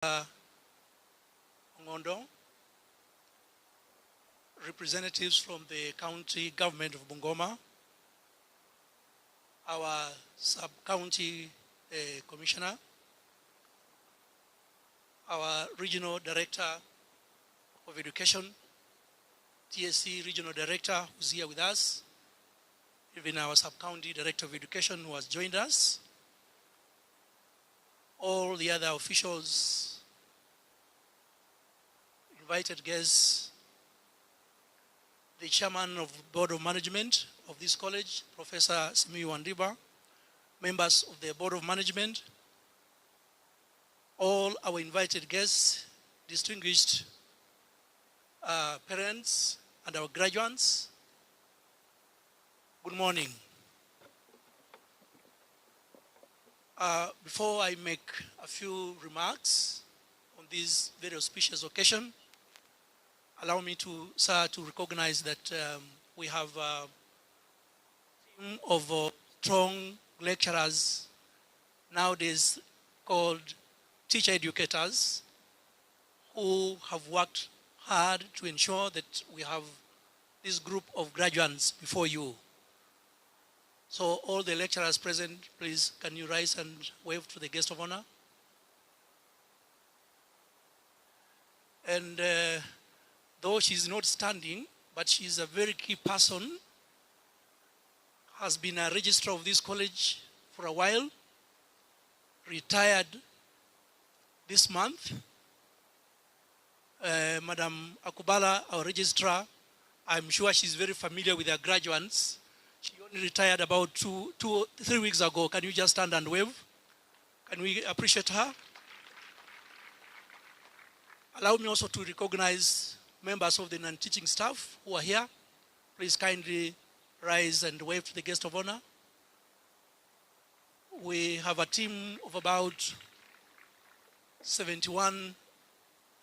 Ngondo, representatives from the county government of Bungoma, our sub-county commissioner, our regional director of education, TSC regional director who's here with us, even our sub-county director of education who has joined us, all the other officials, invited guests, the chairman of the board of management of this college, Professor Simiyu Wandiba, members of the board of management, all our invited guests, distinguished parents and our graduates, good morning. Before I make a few remarks on this very auspicious occasion, allow me to, sir, to recognize that we have a team of strong lecturers nowadays called teacher educators who have worked hard to ensure that we have this group of graduates before you. So all the lecturers present, please, can you rise and wave to the guest of honor? And though she's not standing, but she's a very key person, has been a registrar of this college for a while, retired this month. Madam Akubala, our registrar, I'm sure she's very familiar with her graduates. She only retired about 3 weeks ago. Can you just stand and wave? Can we appreciate her? Allow me also to recognize members of the non-teaching staff who are here. Please kindly rise and wave to the guest of honor. We have a team of about 71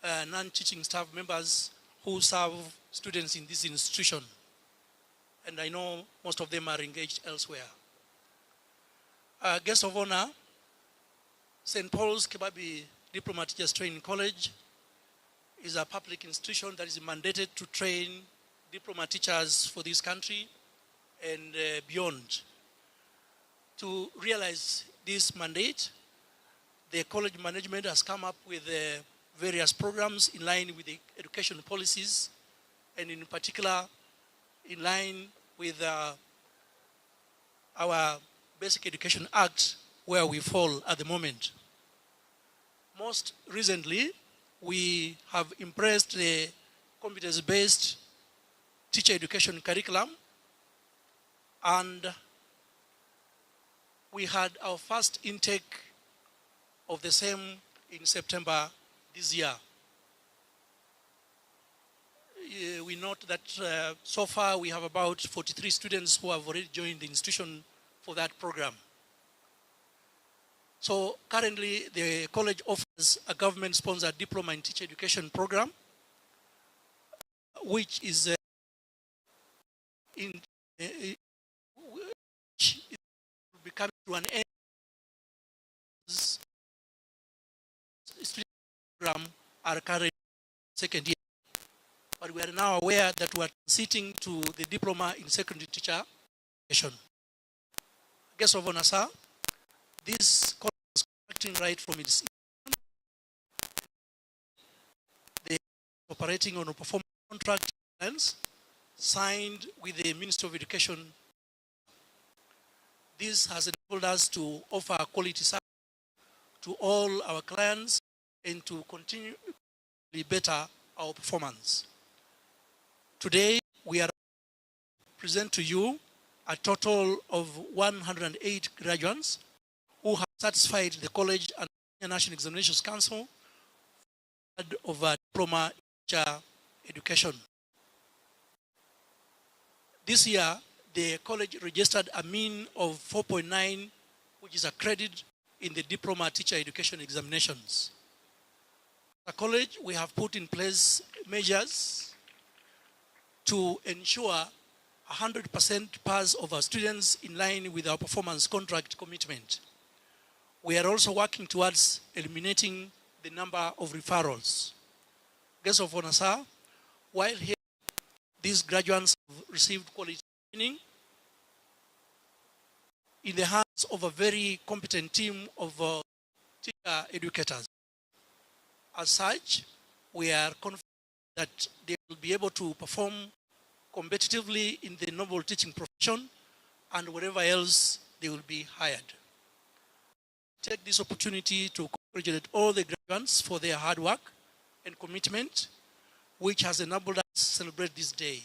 non-teaching staff members who serve students in this institution. And I know most of them are engaged elsewhere. Guest of honor, St. Paul's Kibabii Diploma Teachers Training College is a public institution that is mandated to train diploma teachers for this country and beyond. To realize this mandate, the college management has come up with various programs in line with the education policies, and in particular in line with our Basic Education Act, where we fall at the moment. Most recently, we have embraced the competence-based teacher education curriculum, and we had our first intake of the same in September this year. We note that so far we have about 43 students who have already joined the institution for that program. So currently the college offers a government-sponsored diploma in teacher education program, which is becoming to an end. Student program are currently second year, but we are now aware that we are sitting to the diploma in secondary teacher education. Guest of honor, sir, this college is acting right from its the operating on a performance contract signed with the Ministry of Education. This has enabled us to offer quality service to all our clients and to continue to better our performance. Today, we are present to you a total of 108 graduates who have satisfied the college and the National Examinations Council of diploma in teacher education. This year, the college registered a mean of 4.9, which is a credit in the diploma teacher education examinations. At the college, we have put in place measures to ensure 100% pass of our students in line with our performance contract commitment. We are also working towards eliminating the the number of referrals. Guest of honor, sir, while here, these graduates have received quality training in the hands of a very competent team of teacher educators. As such, we are confident that they will be able to perform competitively in the noble teaching profession and wherever else they will be hired. Take this opportunity to congratulate all the graduates for their hard work and commitment, which has enabled us to celebrate this day.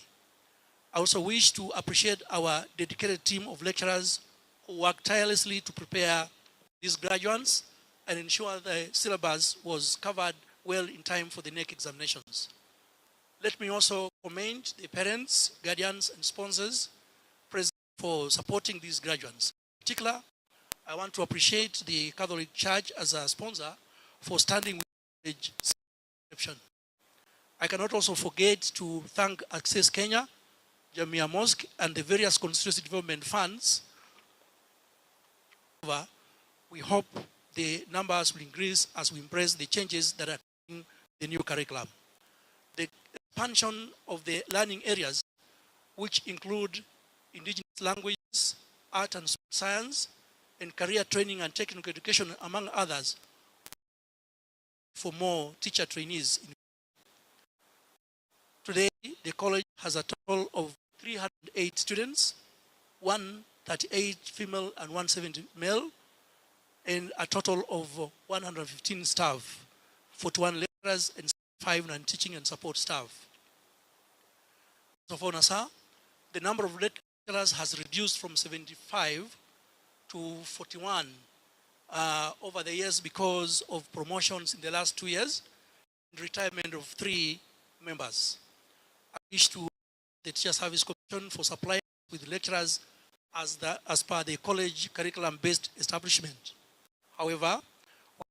I also wish to appreciate our dedicated team of lecturers who worked tirelessly to prepare these graduates and ensure the syllabus was covered well in time for the NEC examinations. Let me also commend the parents, guardians, and sponsors present for supporting these graduates. In particular, I want to appreciate the Catholic Church as a sponsor for standing with the reception. I cannot also forget to thank Access Kenya, Jamia Mosque, and the various constituency development funds. We hope the numbers will increase as we embrace the changes that are in the new curriculum. The expansion of the learning areas, which include indigenous languages, art and science, and career training and technical education, among others, for more teacher trainees. Today, the college has a total of 308 students, 138 female and 170 male, and a total of 115 staff, 41 lecturers and 5 non-teaching and support staff. So for NASA, the number of lecturers has reduced from 75 to 41 over the years because of promotions in the last 2 years and retirement of 3 members. I wish to the Teacher Service Commission for supplying with lecturers as per the college curriculum-based establishment. However,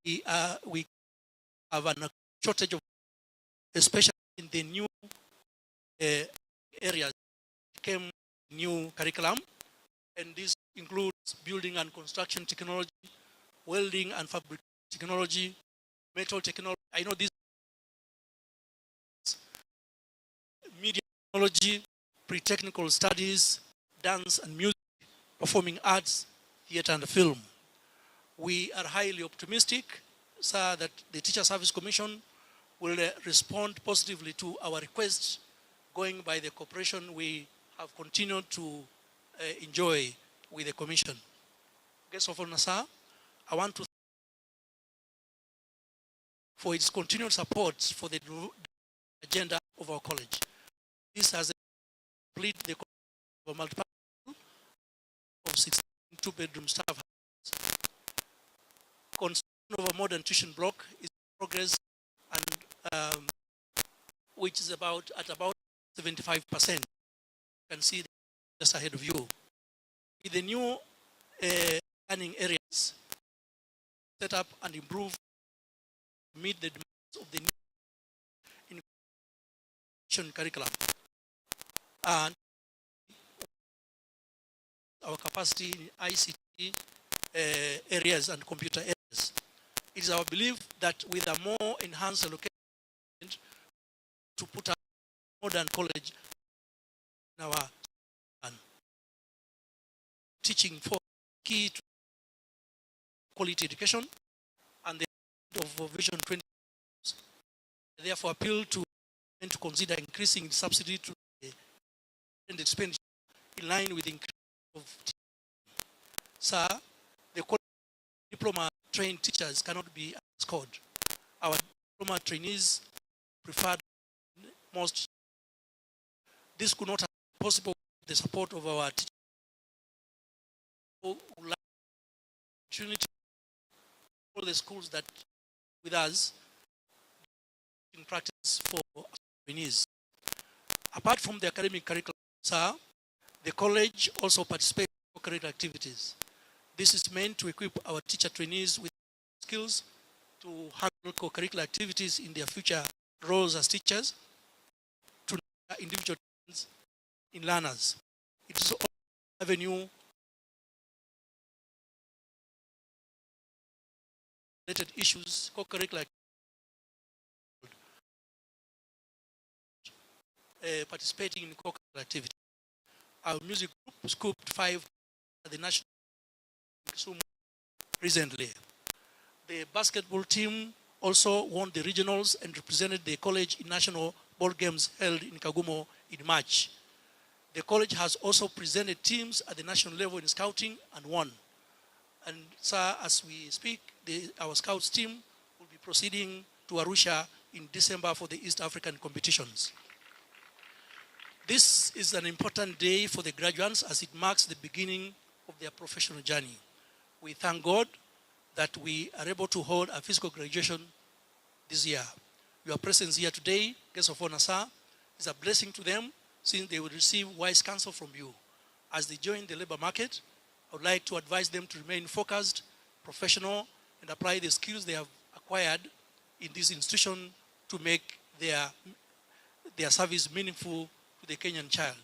we have a shortage of, especially in the new areas, came new curriculum, and this includes building and construction technology, welding and fabric technology, metal technology. I know this media technology, pre-technical studies, dance and music, performing arts, theater and film. We are highly optimistic, sir, that the Teacher Service Commission will respond positively to our request, going by the cooperation we have continued to enjoy with the Commission. Guests of honor, sir, I want to thank for its continued support for the agenda of our college. This has completed the multiple of 16 two-bedroom staff houses. Construction of a modern tuition block is in progress, and which is at about 75%. You can see just ahead of you. With the new learning areas set up and improve to meet the demands of the new education curriculum and our capacity in ICT areas and computer areas. It is our belief that with a more enhanced allocation to put a modern college in our teaching for key to quality education and the of Vision 20. Therefore, appeal to consider increasing the subsidy to the expenditure in line with the increase of teaching. Sir, the diploma trained teachers cannot be scored. Our diploma trainees preferred most. This could not have been possible with the support of our teachers who would like opportunity all the schools that with us in practice for trainees. Apart from the academic curriculum, sir, the college also participates in co-curricular activities. This is meant to equip our teacher trainees with skills to handle co-curricular activities in their future roles as teachers, to individual talents in learners. It is also an avenue related issues, co-curricular participating in co-curricular activity. Our music group scooped 5 at the national recently. The basketball team also won the regionals and represented the college in national ball games held in Kagumo in March. The college has also presented teams at the national level in scouting and won. And sir, as we speak, our scouts team will be proceeding to Arusha in December for the East African competitions. This is an important day for the graduates as it marks the beginning of their professional journey. We thank God that we are able to hold a physical graduation this year. Your presence here today, guests of honor, sir, is a blessing to them since they will receive wise counsel from you. As they join the labor market, I would like to advise them to remain focused, professional, and apply the skills they have acquired in this institution to make their service meaningful to the Kenyan child.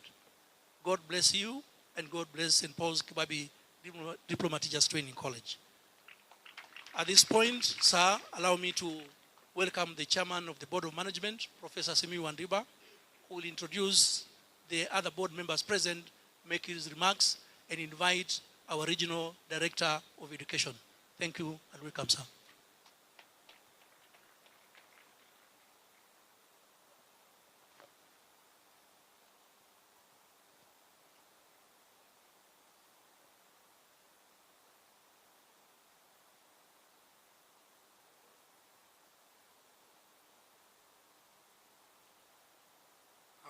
God bless you, and God bless St. Paul's Kibabii Diploma Teachers Training College. At this point, sir, allow me to welcome the chairman of the Board of Management, Professor Simiyu Wandiba, who will introduce the other board members present, make his remarks, and invite our Regional Director of Education. Thank you and welcome, sir.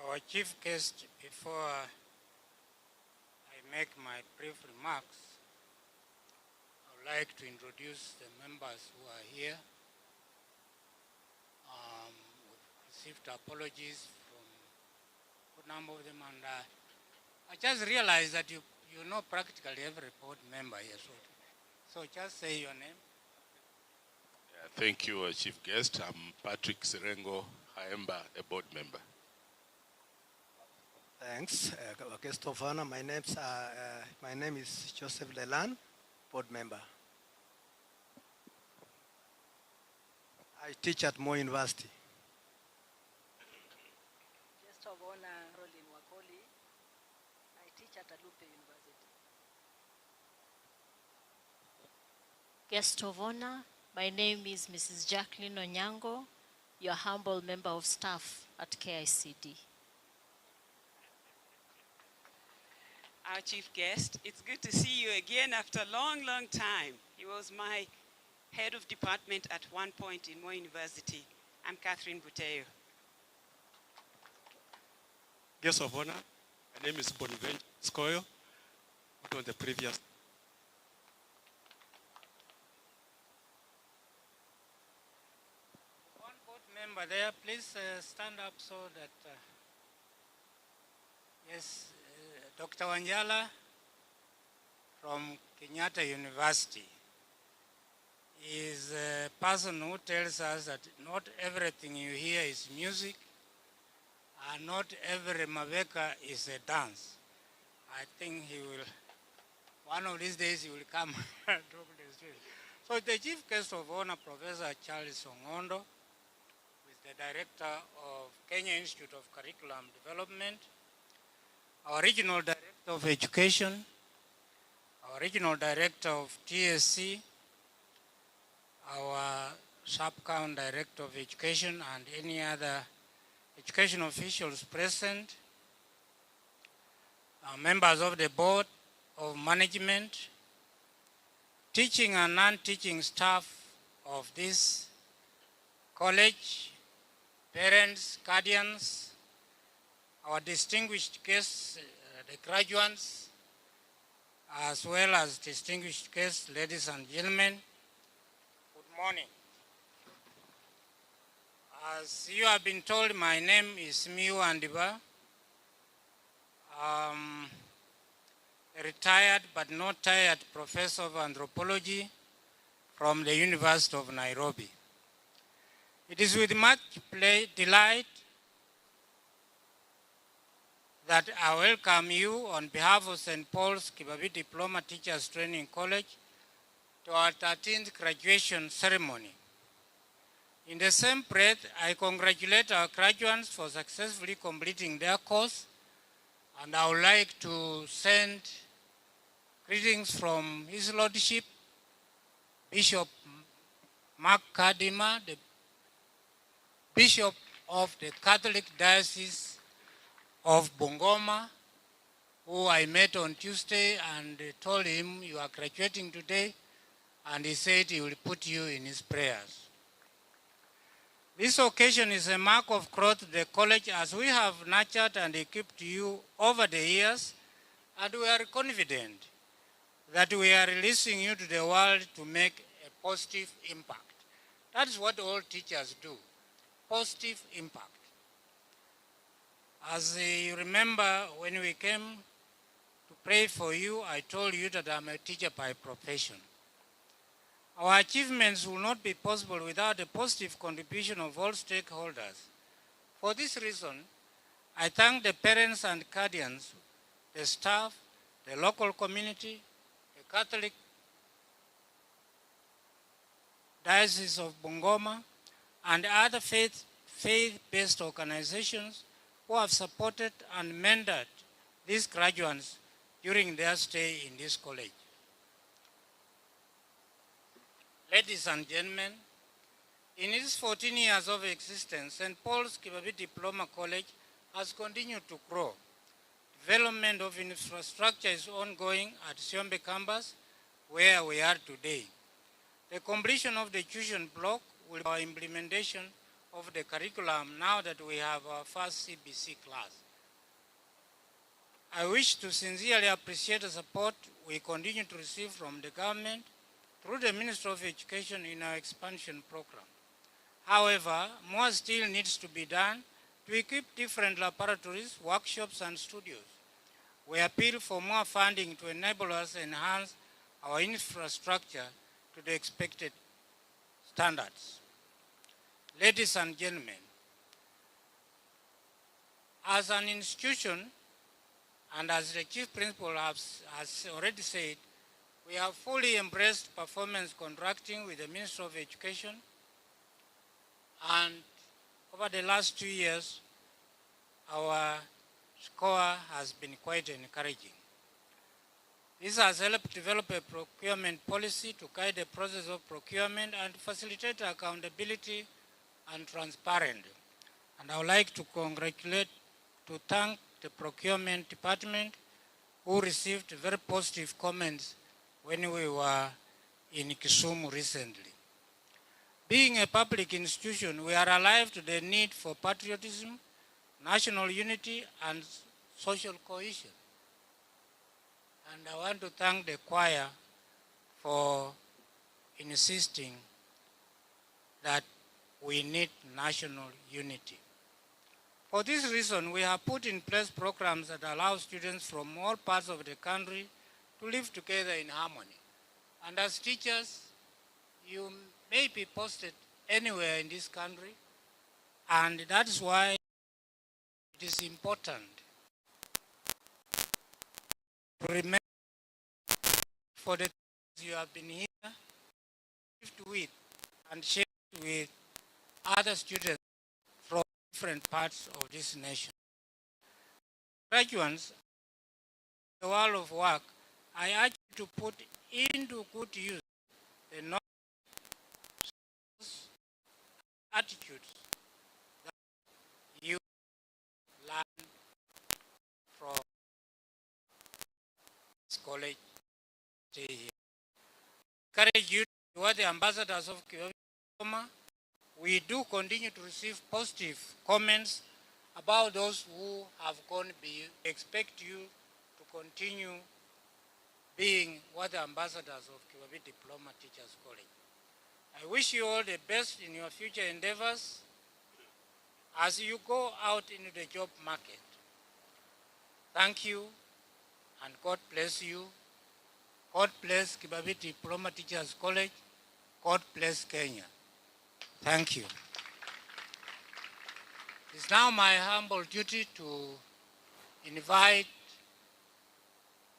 Our chief guest, before I make my brief remarks, I would like to introduce the members who are here. We've received apologies from a good number of them, and I just realized that you know practically every board member here. So just say your name. Yeah, thank you, Chief Guest. I'm Patrick Serengo Haemba, a board member. Thanks, guest of honor. My name is Joseph Lelan, board member. I teach at Moi University. Guest of honor, Rolin Wakoli. I teach at Alupe University. Guest of honor, my name is Mrs. Jacqueline Onyango, your humble member of staff at KICD. Our chief guest, it's good to see you again after a long, long time. He was my head of department at one point in Moi University. I'm Catherine Buteo. Guest of honor, my name is Bonaventure Skoyo. What was the previous? One board member there, please stand up so that, yes, Dr. Wanjala from Kenyatta University is a person who tells us that not everything you hear is music and not every maveka is a dance. I think he will, one of these days he will come and talk the street. So the chief guest of honor, Professor Charles Ongondo, who is the director of Kenya Institute of Curriculum Development, our regional director of education, our regional director of TSC, our sub-count director of education, and any other education officials present, members of the board of management, teaching and non-teaching staff of this college, parents, guardians, our distinguished guests, the graduates, as well as distinguished guests, ladies and gentlemen, good morning. As you have been told, my name is Simiyu Wandiba. A retired but not tired professor of anthropology from the University of Nairobi. It is with much delight that I welcome you on behalf of St. Paul's Kibabii Diploma Teachers Training College to our 13th graduation ceremony. In the same breath, I congratulate our graduates for successfully completing their course, and I would like to send greetings from His Lordship, Bishop Mark Kadima, the Bishop of the Catholic Diocese of Bungoma, who I met on Tuesday and told him, you are graduating today, and he said he will put you in his prayers. This occasion is a mark of growth to the college, as we have nurtured and equipped you over the years, and we are confident that we are releasing you to the world to make a positive impact. That is what all teachers do, positive impact. As you remember, when we came to pray for you, I told you that I'm a teacher by profession. Our achievements will not be possible without the positive contribution of all stakeholders. For this reason, I thank the parents and guardians, the staff, the local community, the Catholic Diocese of Bungoma, and other faith-based organizations who have supported and mentored these graduates during their stay in this college. Ladies and gentlemen, in its 14 years of existence, St. Paul's Kibabii Diploma College has continued to grow. Development of infrastructure is ongoing at Siombe campus, where we are today. The completion of the tuition block will be our implementation of the curriculum now that we have our first CBC class. I wish to sincerely appreciate the support we continue to receive from the government through the Ministry of Education in our expansion program. However, more still needs to be done to equip different laboratories, workshops, and studios. We appeal for more funding to enable us to enhance our infrastructure to the expected standards. Ladies and gentlemen, as an institution, and as the Chief Principal has already said, we have fully embraced performance contracting with the Ministry of Education, and over the last 2 years, our score has been quite encouraging. This has helped develop a procurement policy to guide the process of procurement and facilitate accountability and transparency. And I would like to thank the procurement department, who received very positive comments when we were in Kisumu recently. Being a public institution, we are alive to the need for patriotism, national unity, and social cohesion. And I want to thank the choir for insisting that we need national unity. For this reason, we have put in place programs that allow students from all parts of the country to live together in harmony. And as teachers, you may be posted anywhere in this country, and that is why it is important to remember for the things you have been here, lived with, and shared with other students from different parts of this nation. Graduates, in the world of work, I urge you to put into good use the knowledge, attitudes that you learn from this college. Stay here. Encourage you to be the ambassadors of Kibabii Diploma. We do continue to receive positive comments about those who have gone beyond. We expect you to continue being the ambassadors of Kibabii Diploma Teachers College. I wish you all the best in your future endeavors as you go out into the job market. Thank you, and God bless you. God bless Kibabii Diploma Teachers College. God bless Kenya. Thank you. It's now my humble duty to invite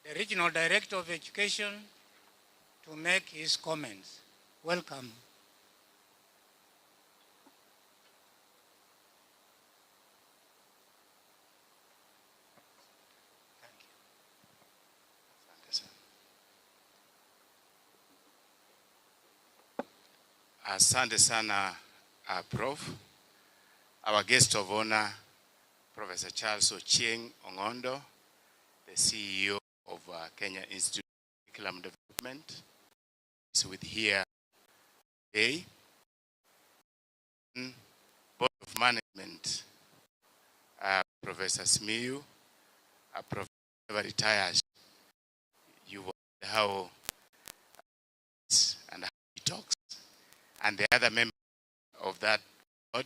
the Regional Director of Education to make his comments. Welcome. Asante sana, Prof. Our guest of honor, Professor Charles Ochieng Ongondo, the CEO of Kenya Institute of Curriculum Development, is with here today. Board of Management, Professor Smiyu, Professor retires. You will how and how he talks, and the other member of that board,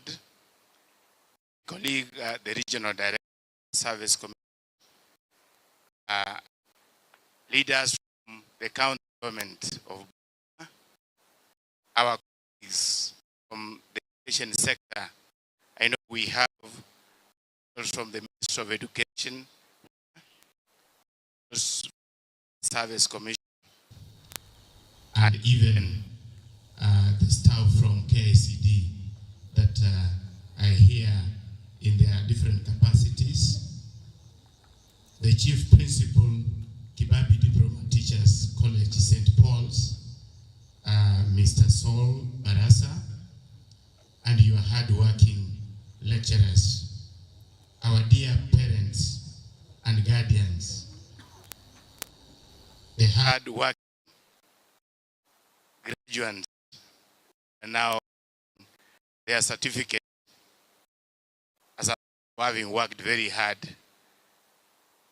colleague, the regional director, service committee, leaders from the county government of Bungoma, our colleagues from the education sector. I know we have from the Ministry of Education, Service Commission, and even the staff from KICD that are here in their different capacities. The Chief Principal, Kibabii Diploma Teachers College, St. Paul's, Mr. Saul Barasa, and your hard-working lecturers, our dear parents and guardians, the hard-working graduates, and now their certificate as having worked very hard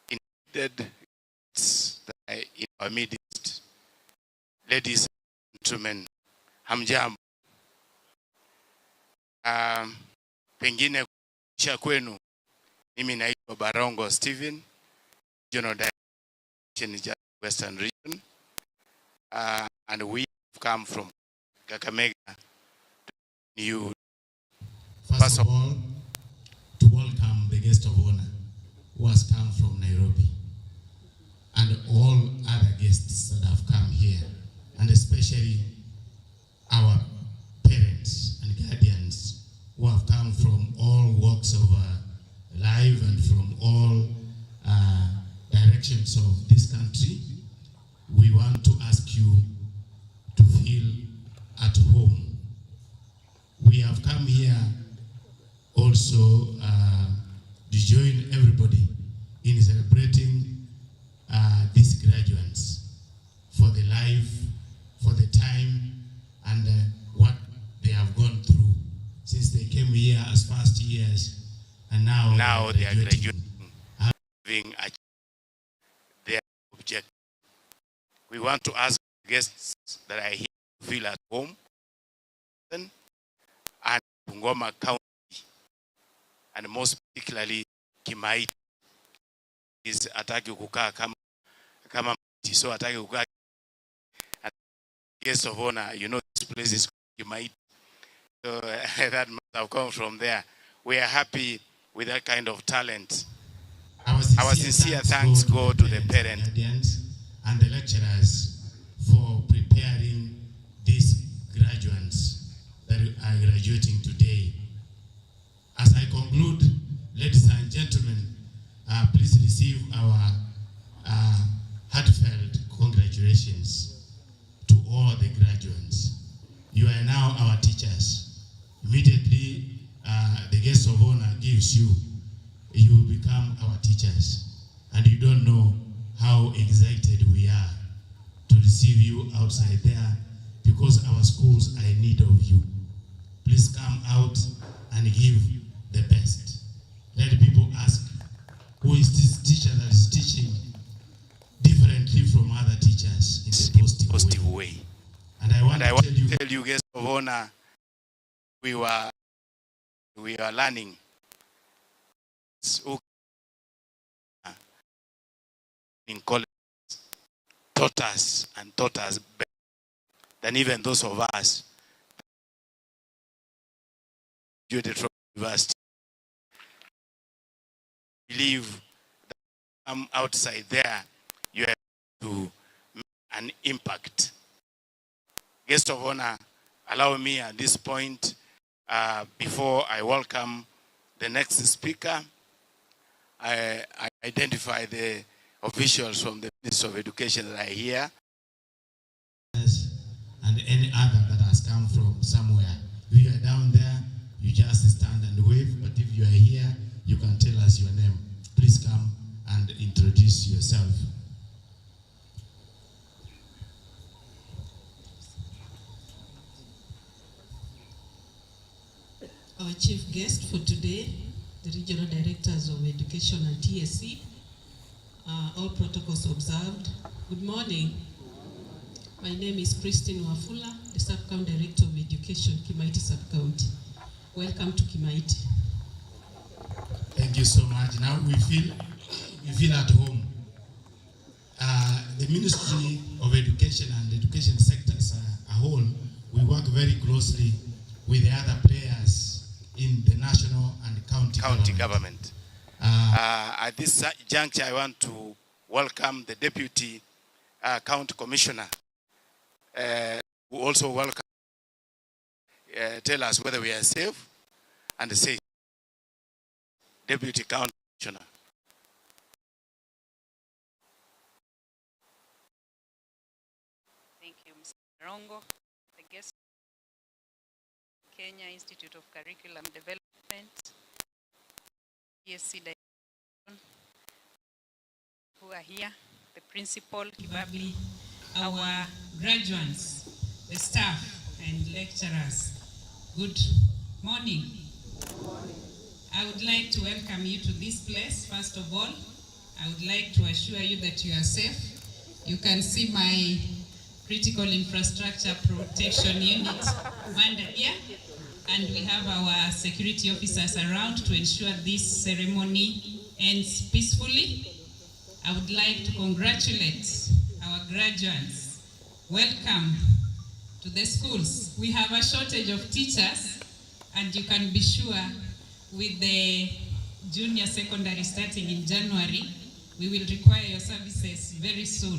in our midst. Ladies and gentlemen, hamjambo. Pengine kuisha kwenu, mimi naitwa Barongo Stephen, Regional Director Western Region, and we have come from Kakamega to you. First of all, to welcome the guest of honor who has come from Nairobi, and all other guests that have come here, and especially our parents and guardians who have come from all walks of life and from all directions of this country. We want to ask you to feel at home. We have come here also to join everybody in celebrating these graduates for the life, for the time, and what they have gone through since they came here as first years, and now they are graduating, having achieved their objective. We want to ask guests that are here to feel at home, and Bungoma County, and most particularly Kimaiti is ataki kukaa kama so ataki kukaa. Guest of honor, you know this place is Kimaiti, so that must have come from there. We are happy with that kind of talent. Our sincere thanks go to the parents and the lecturers for preparing these graduates that are graduating today. As I conclude, ladies and gentlemen, please receive our heartfelt congratulations to all the graduates. You are now our teachers. Immediately, the guest of honor gives you, you will become our teachers. And you don't know how excited we are to receive you outside there, because our schools are in need of you. Please come out and give the best. Let people ask, who is this teacher that is teaching differently from other teachers in a positive way? And I want to tell you, guests of honor, we were learning in college, taught us better than even those of us graduated from university. I believe that I'm outside there, you have to make an impact. Guest of honor, allow me at this point, before I welcome the next speaker, I identify the officials from the Ministry of Education that are here. And any other that has come from somewhere. If you are down there, you just stand and wave, but if you are here, you can tell us your name. Please come and introduce yourself. Our chief guest for today, the regional directors of education and TSC, all protocols observed. Good morning. My name is Christine Wafula, the Sub-County Director of Education, Kimaiti Sub-County. Welcome to Kimaiti. Thank you so much. Now we feel at home. The Ministry of Education and education sectors a whole, we work very closely with the other players in the national and county government. At this juncture, I want to welcome the Deputy County Commissioner, who also welcome, tell us whether we are safe and safe. Deputy County Commissioner. Thank you, Mr. Rongo. The guest, Kenya Institute of Curriculum Development, ESC Director, who are here, the principal, Kibabii, our graduates, the staff and lecturers. Good morning. I would like to welcome you to this place. First of all, I would like to assure you that you are safe. You can see my critical infrastructure protection unit under here, and we have our security officers around to ensure this ceremony ends peacefully. I would like to congratulate our graduates. Welcome to the schools. We have a shortage of teachers, and you can be sure with the junior secondary starting in January, we will require your services very soon.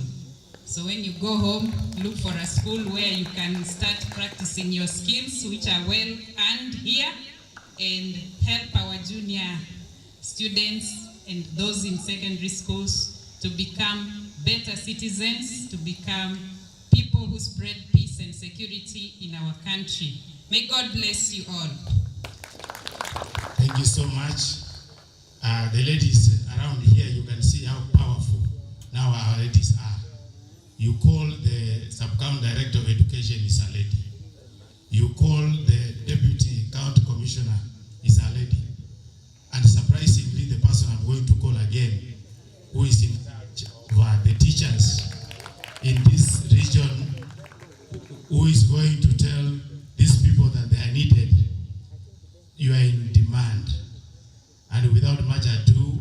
So when you go home, look for a school where you can start practicing your skills, which are well earned here, and help our junior students and those in secondary schools to become better citizens, to become people who spread peace and security in our country. May God bless you all. Thank you so much. The ladies around here, you can see how powerful now our ladies are. You call the Sub-County Director of Education is a lady. You call the Deputy County Commissioner is a lady. And surprisingly, the person I'm going to call again, who is in charge of the teachers in this region, who is going to tell these people that they are needed, you are in demand. And without much ado,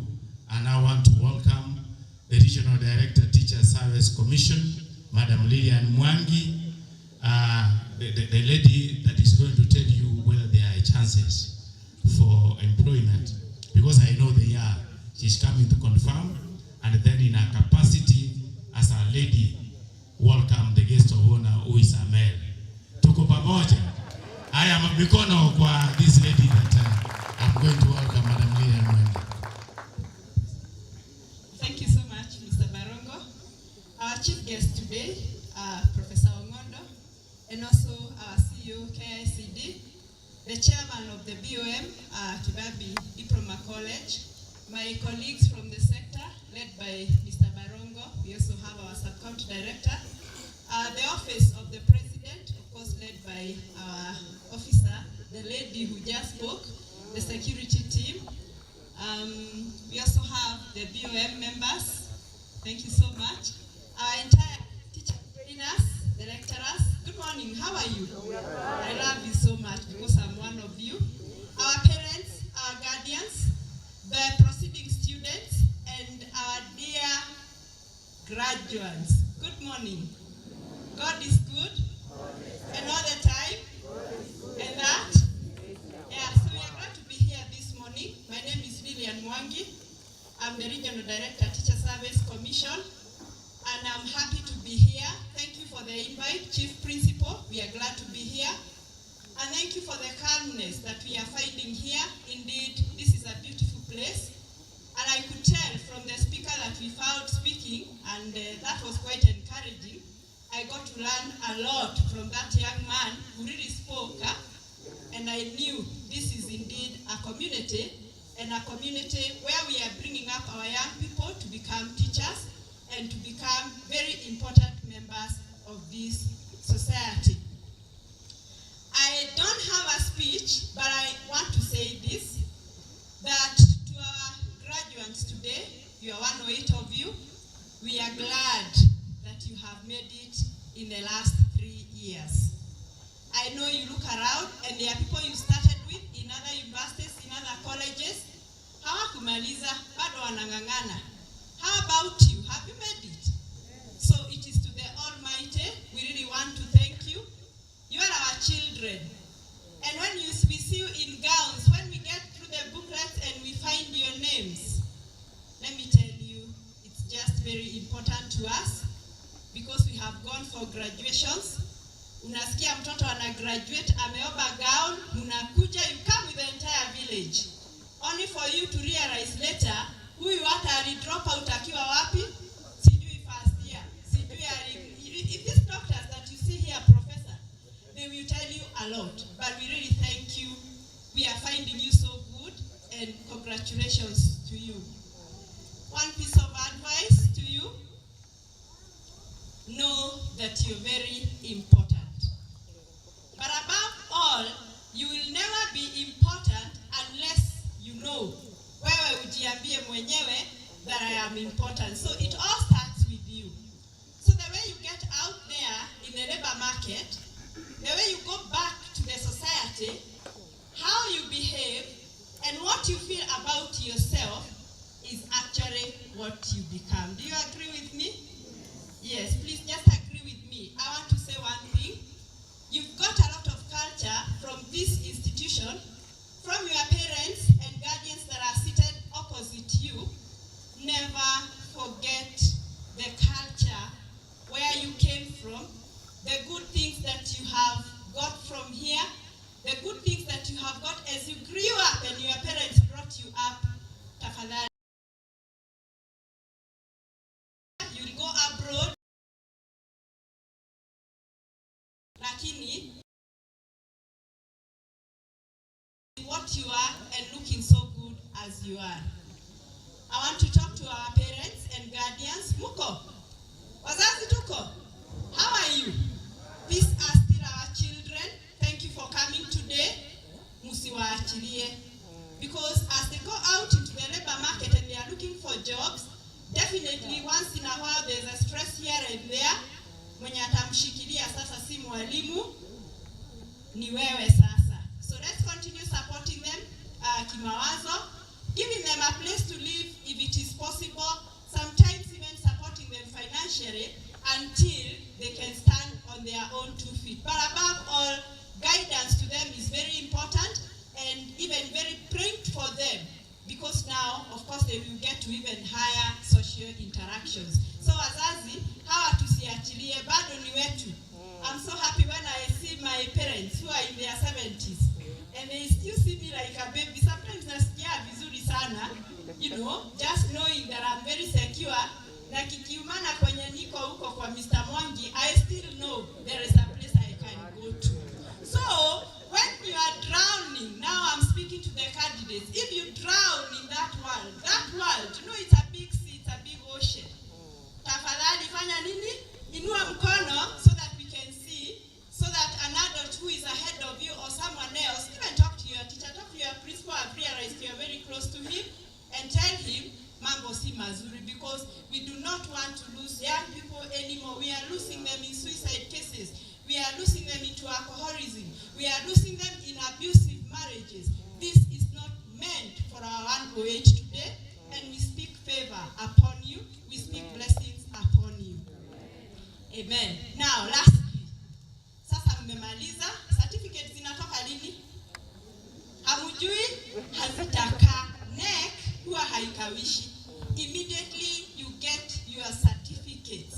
I now want to welcome the Regional Director, Teacher Service Commission, Madam Lilian Mwangi, the lady that is going to tell you whether there are chances for employment, because I know they are. She's coming to confirm, and then in her capacity as a lady, welcome the guest of honor, who is a male. Tuko pamoja. I am a mikono kwa this lady that I'm going to welcome, Madam Lilian Mwangi. Thank you so much, Mr. Barongo. Our chief guest today, Professor Ongondo, and also our CEO, KICD, the chairman of the BOM, Kibabii Diploma College, my colleagues from the sector, led by Mr. Barongo. We also have our sub-county director, the office of the president, of course, led by our officer, the lady who just spoke, the security team. We also have the BOM members. Thank you so much. Our entire teacher trainers, the lecturers. Good morning. How are you? I love you so much because I'm one of you. Our parents, our guardians, the proceeding students, and our dear graduates. Good morning. God is good, and all the time, and that. Yeah, so we are glad to be here this morning. My name is Lilian Mwangi. I'm the Regional Director, Teacher Service Commission, and I'm happy to be here. Thank you for the invite, Chief Principal. We are glad to be here. And thank you for the calmness that we are finding here. Indeed, this is a beautiful place. And I could tell from the speaker that we found speaking, and that was quite encouraging. I got to learn a lot from that young man who really community, and a community where we are bringing up our young people to become teachers and to become very important members of this society. I don't have a speech, but I want to say this, that to our graduates today, you are 108 of you, we are glad that you have made it in the last 3 years. I know you look around and there are people you started with in other universities, in other colleges. Hawakumaliza, bado wanang'ang'ana. How about you? Have you made it? So it is to the Almighty, we really want to thank you. You are our children. And when we see you in gowns, when we get through the booklets and we find your names, let me tell you, it's just very important to us because we have gone for graduations. Unasikia mtoto ana graduate, ameoba gown, unakuja, you come with the entire village. Only for you to realize later, huyu hata alidrop out akiwa wapi? Sijui first year. If these doctors that you see here, professor, they will tell you a lot. But we really thank you. We are finding you so good, and congratulations to you. One piece of advice to you, know that you're very important. But above all, you will never be important unless you know wewe ujiambie mwenyewe that I am important. So it all starts with you. So the way you get out there in the labor market, the way you go back to the society, how you behave, and what you feel about yourself is actually what you become. Do you agree with me? Yes, please just agree with me. I want to say one thing. You've got a lot of culture from this institution, from your parents and guardians that are seated opposite you. Never forget the culture, where you came from, the good things that you have got from here, the good things that you have got as you grew up and your parents brought you up. Tafadhali. You'll go abroad. Lakini, what you are and looking so good as you are. I want to talk to our parents and guardians. Muko, wazazi tuko, how are you? These are still our children. Thank you for coming today. Musiwaachilie. Because as they go out into the labor market and they are looking for jobs, definitely once in a while there's a stress here and there. Mwenye atamshikilia sasa si mwalimu, ni wewe sasa. So let's continue supporting them kimawazo, giving them a place to live if it is possible, sometimes even supporting them financially until they can stand on their own 2 feet. But above all, guidance to them is very important and even very print for them, because now, of course, they will get to even higher social interactions. So wazazi, hawa tusiachilie, bado ni wetu. I'm so happy when I see my parents who are in their 70s and they still see me like a baby. Sometimes nasikia vizuri sana, you know, just knowing that I'm very secure. Na kikiumana kwenye niko huko kwa Mr. Mwangi, I still know there is a place I can go to. So, when you are drowning, now I'm speaking to the candidates, if you drown in that world, you know it's a big sea, it's a big ocean. Tafadhali fanya nini? Inua mkono so that we can see, so that an adult who is ahead of you or someone else, even talk to your teacher, talk to your principal, I've realized you're very close to him, and tell him, mambo si mazuri, because we do not want to lose young people anymore. We are losing them in suicide cases. We are losing them into alcoholism. We are losing them in abusive marriages. This is not meant for our 108 today, and we speak favor upon you. We speak blessings upon you. Amen. Now, lastly, sasa mmemaliza, certificates zinatoka lini? Hamujui? Hazitaka. NEC huwa haikawishi. Immediately you get your certificates.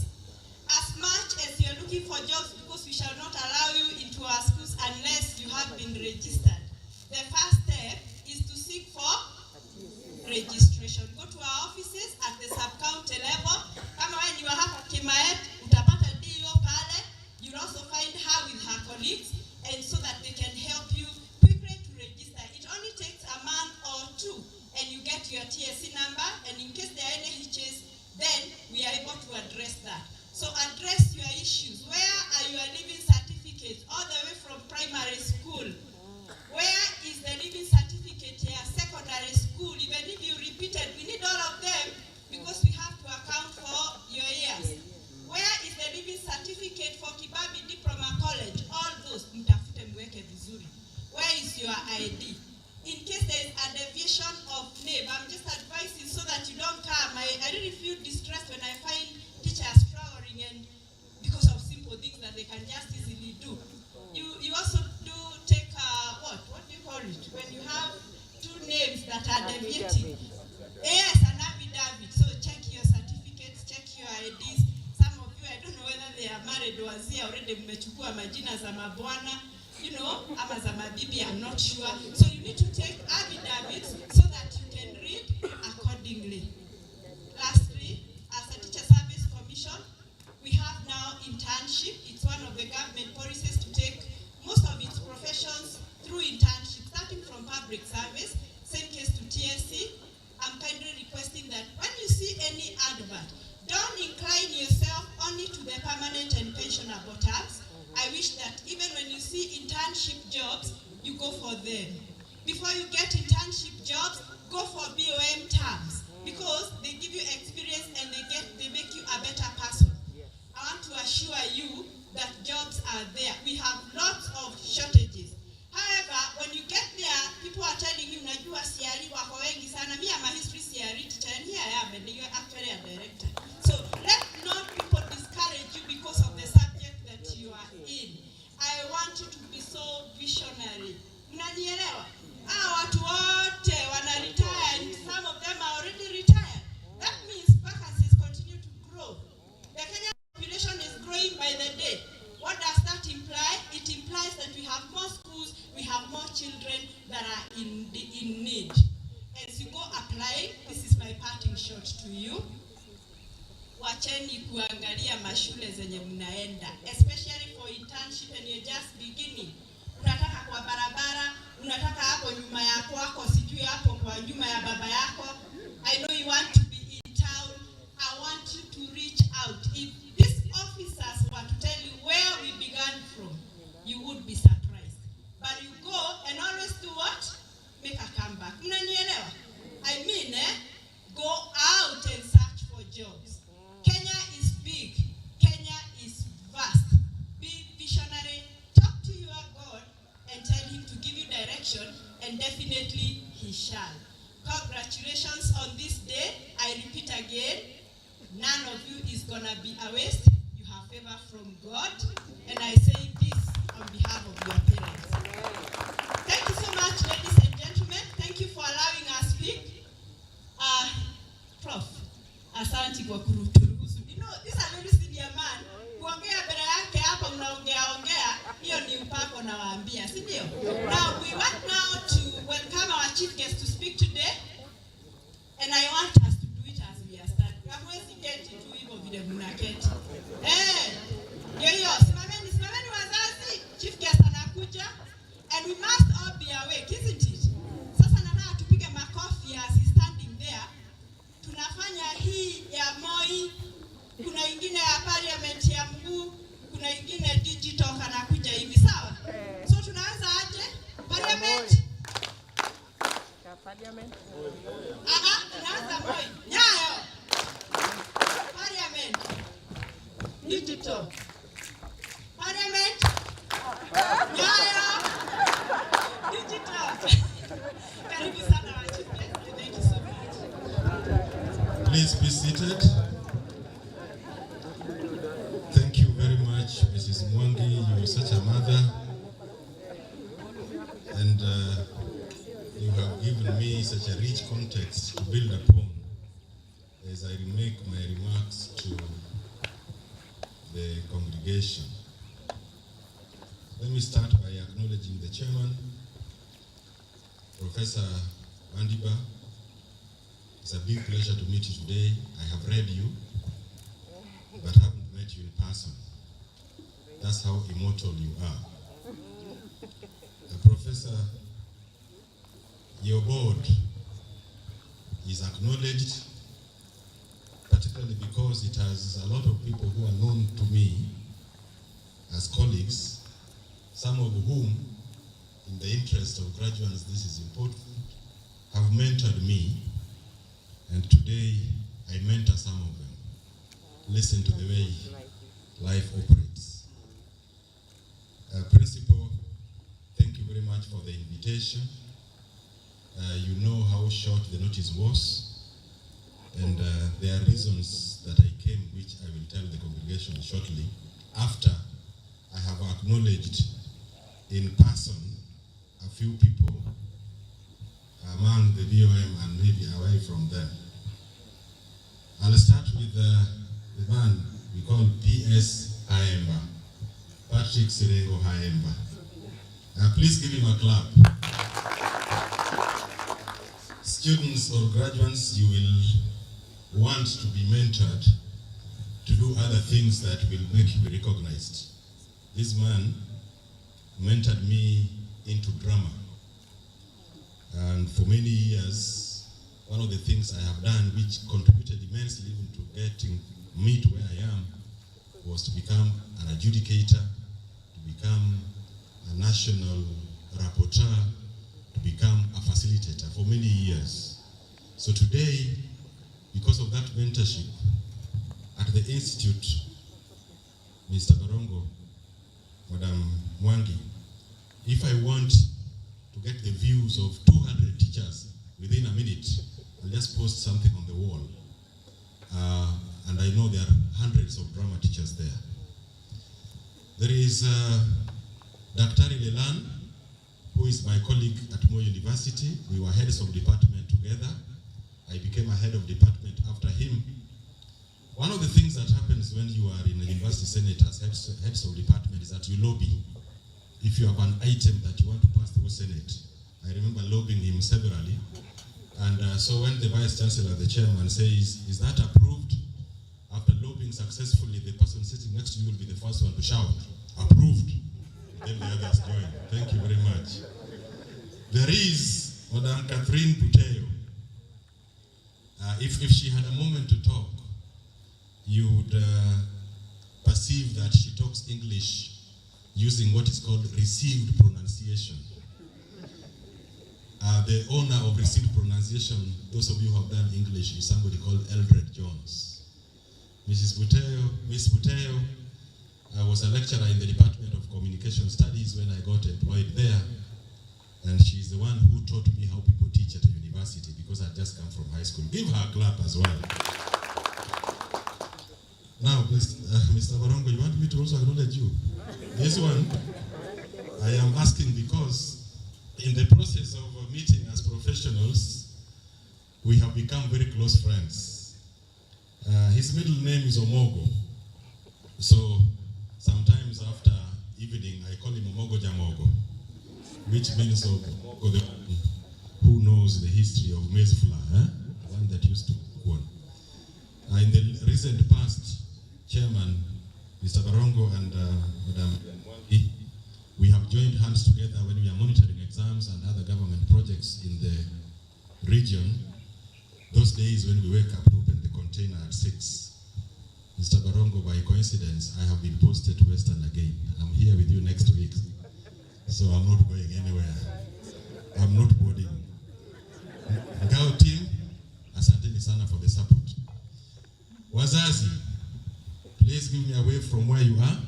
As much as you're looking for jobs, because we shall not allow you into our schools unless you have been registered. The first step is to seek for registration. Go to our offices at the sub-county level. Kama when you are hapa Kimaet, utapata DO pale. You'll also find her with her colleagues, and so that they can help you quickly to register. It only takes a month or TSC number, and in case there are any hitches, then we are able to address that. So address your issues. Where are your living certificates all the way from primary school? Where is the living certificate here, secondary school? Even if you repeated, we need all of them because we have to account for your years. Where is the living certificate for Kibabii Diploma College? All those, mtafute mweke vizuri. Where is your ID? In case there is a deviation of name, I'm just advising so that you don't come. I really feel distressed when I find teachers struggling and because of simple things that they can just easily do. You also do take what do you call it? When you have two names that are deviating. Yes, an affidavit. So check your certificates, check your IDs. Some of you, I don't know whether they are married or already mmechukua majina za mabwana, ama za mabibi, I'm not sure. So you need to take affidavits so that you can read accordingly. Lastly, as a Teacher Service Commission, we have now internship. It's one of the government policies to take most of its professions through internship, starting from public service, same case to TSC. I'm kindly requesting that when you see any advert, don't incline yourself only to the permanent and pensionable tabs. I wish that even when you see internship jobs, you go for them. Before you get internship jobs, go for BOM tabs because they give you experience and they make you a better person. I want to assure you that jobs are there. We have lots of shortages. However, when you get there, people are telling you, najua CRE wako wengi sana. Me, I'm a history CRE teacher, and here I am, and you're actually a director. So let not people discourage you because of the subject that you are in. I want you to be so visionary. Mnanielewa? Watu wote wana retire, and some of them are already retired. That means vacancies continue to grow. The Kenyan population is growing by the day. What does that imply? It implies that we have more schools, we have more children that are in need. As you go applying, this is my parting shot to you. Wacheni kuangalia mashule zenye mnaenda, especially for internship and you're just beginning. Unataka kwa barabara, unataka hapo nyuma ya kwako, sijui hapo kwa nyuma ya baba yako. I know you want to be in town. I want you to reach out. If these officers were to tell you where we began from, you would be surprised. But you go and always do what? Make a comeback. Mnanielewa? I mean, go out and search for jobs. Kenya is big. Kenya is vast. Be visionary. Talk to your God and tell him to give you direction, and definitely he shall. Congratulations on this day. I repeat again, none of you is going to be a waste. You have favor from God. And I say this on behalf of your parents. Thank you so much, ladies and gentlemen. Thank you for allowing us to speak. Prof, asante kwa kuruhusu. You know, this is a very senior man. Kuongea mbele yake hapa mnaongea, hiyo ni upako na waambia, si ndio? Now, we want now to welcome our chief guest to speak today. And I want us to do it as we are starting. Hamwezi keti tu hivyo vile mnaketi. Hiyo, simameni wazazi, chief guest anakuja. And we must all be awake, isn't it? Sasa nataka tupige makofi as he's standing there. Tunafanya hii ya Moi, kuna ingine ya parliament ya Mguu, kuna ingine digital anakuja hivi, sawa? So tunaanza aje? Parliament? Parliament? Tunaanza Moi. Nyayo. Parliament. Digital. Parliament. Nyayo. Digital. Karibu sana wachifu. Thank you so much. Please be seated. Thank you very much, Mrs. Mwangi. You are such a mother. And you have given me such a rich context to build upon as I make my remarks to the congregation. Let me start by acknowledging the chairman, Professor Wandiba. It's a big pleasure to meet you today. I have read you, but haven't met you in person. That's how immortal you are. Professor, your board is acknowledged, particularly because it has a lot of people who are known to me as colleagues, some of whom, in the interest of graduates, this is important, have mentored me, and today I mentor some of them. Listen to the way life operates. Principal, thank you very much for the invitation. You know how short the notice was, and there are reasons that I came, which I will tell the congregation shortly, after I have acknowledged in person a few people among the VOM and maybe away from them. I'll start with the man we call PS Haemba, Patrick Sirengo Haemba. Please give him a clap. Students or graduates, you will want to be mentored to do other things that will make you be recognized. This man mentored me into drama. And for many years, one of the things I have done, which contributed immensely even to getting me to where I am, was to become an adjudicator, to become a national rapporteur, to become a facilitator for many years. So today, because of that mentorship, at the Institute, Mr. Barongo, Madam Mwangi, if I want to get the views of 200 teachers within a minute, I'll just post something on the wall. And I know there are hundreds of drama teachers there. There is Dr. Lelan, who is my colleague at Moi University. We were heads of department together. I became a head of department after him. One of the things that happens when you are in a university senate as heads of department is that you lobby. If you have an item that you want to pass through Senate, I remember lobbying him severally. And so when the Vice Chancellor, the chairman, says, is that approved? After lobbying successfully, the person sitting next to you will be the first one to shout, approved. Then the others join. Thank you very much. There is Madam Catherine Buteo. If she had a moment to talk, you would perceive that she talks English using what is called received pronunciation. The owner of received pronunciation, those of you who have done English, is somebody called Eldred Jones. Miss Buteo was a lecturer in the Department of Communication Studies when I got employed there, and she's the one who taught me how people teach at a university, because I just come from high school. Give her a clap as well. Now, Mr. Barongo, you want me to also acknowledge you? This one, I am asking because in the process of meeting as professionals, we have become very close friends. His middle name is Omogo. So sometimes after evening, I call him Omogo Jamogo, which means Omogo, the one who knows the history of maize flour, the one that used to cook. In the recent past, Chairman, Mr. Barongo and Madam Mwangi, we have joined hands together when we are monitoring exams and other government projects in the region. Those days when we wake up to open the container at 6, Mr. Barongo, by coincidence, I have been posted to Western again. I'm here with you next week, so I'm not going anywhere. I'm not boarding. Ngao team, asanteni sana for the support. Wazazi, please give me a wave from where you are.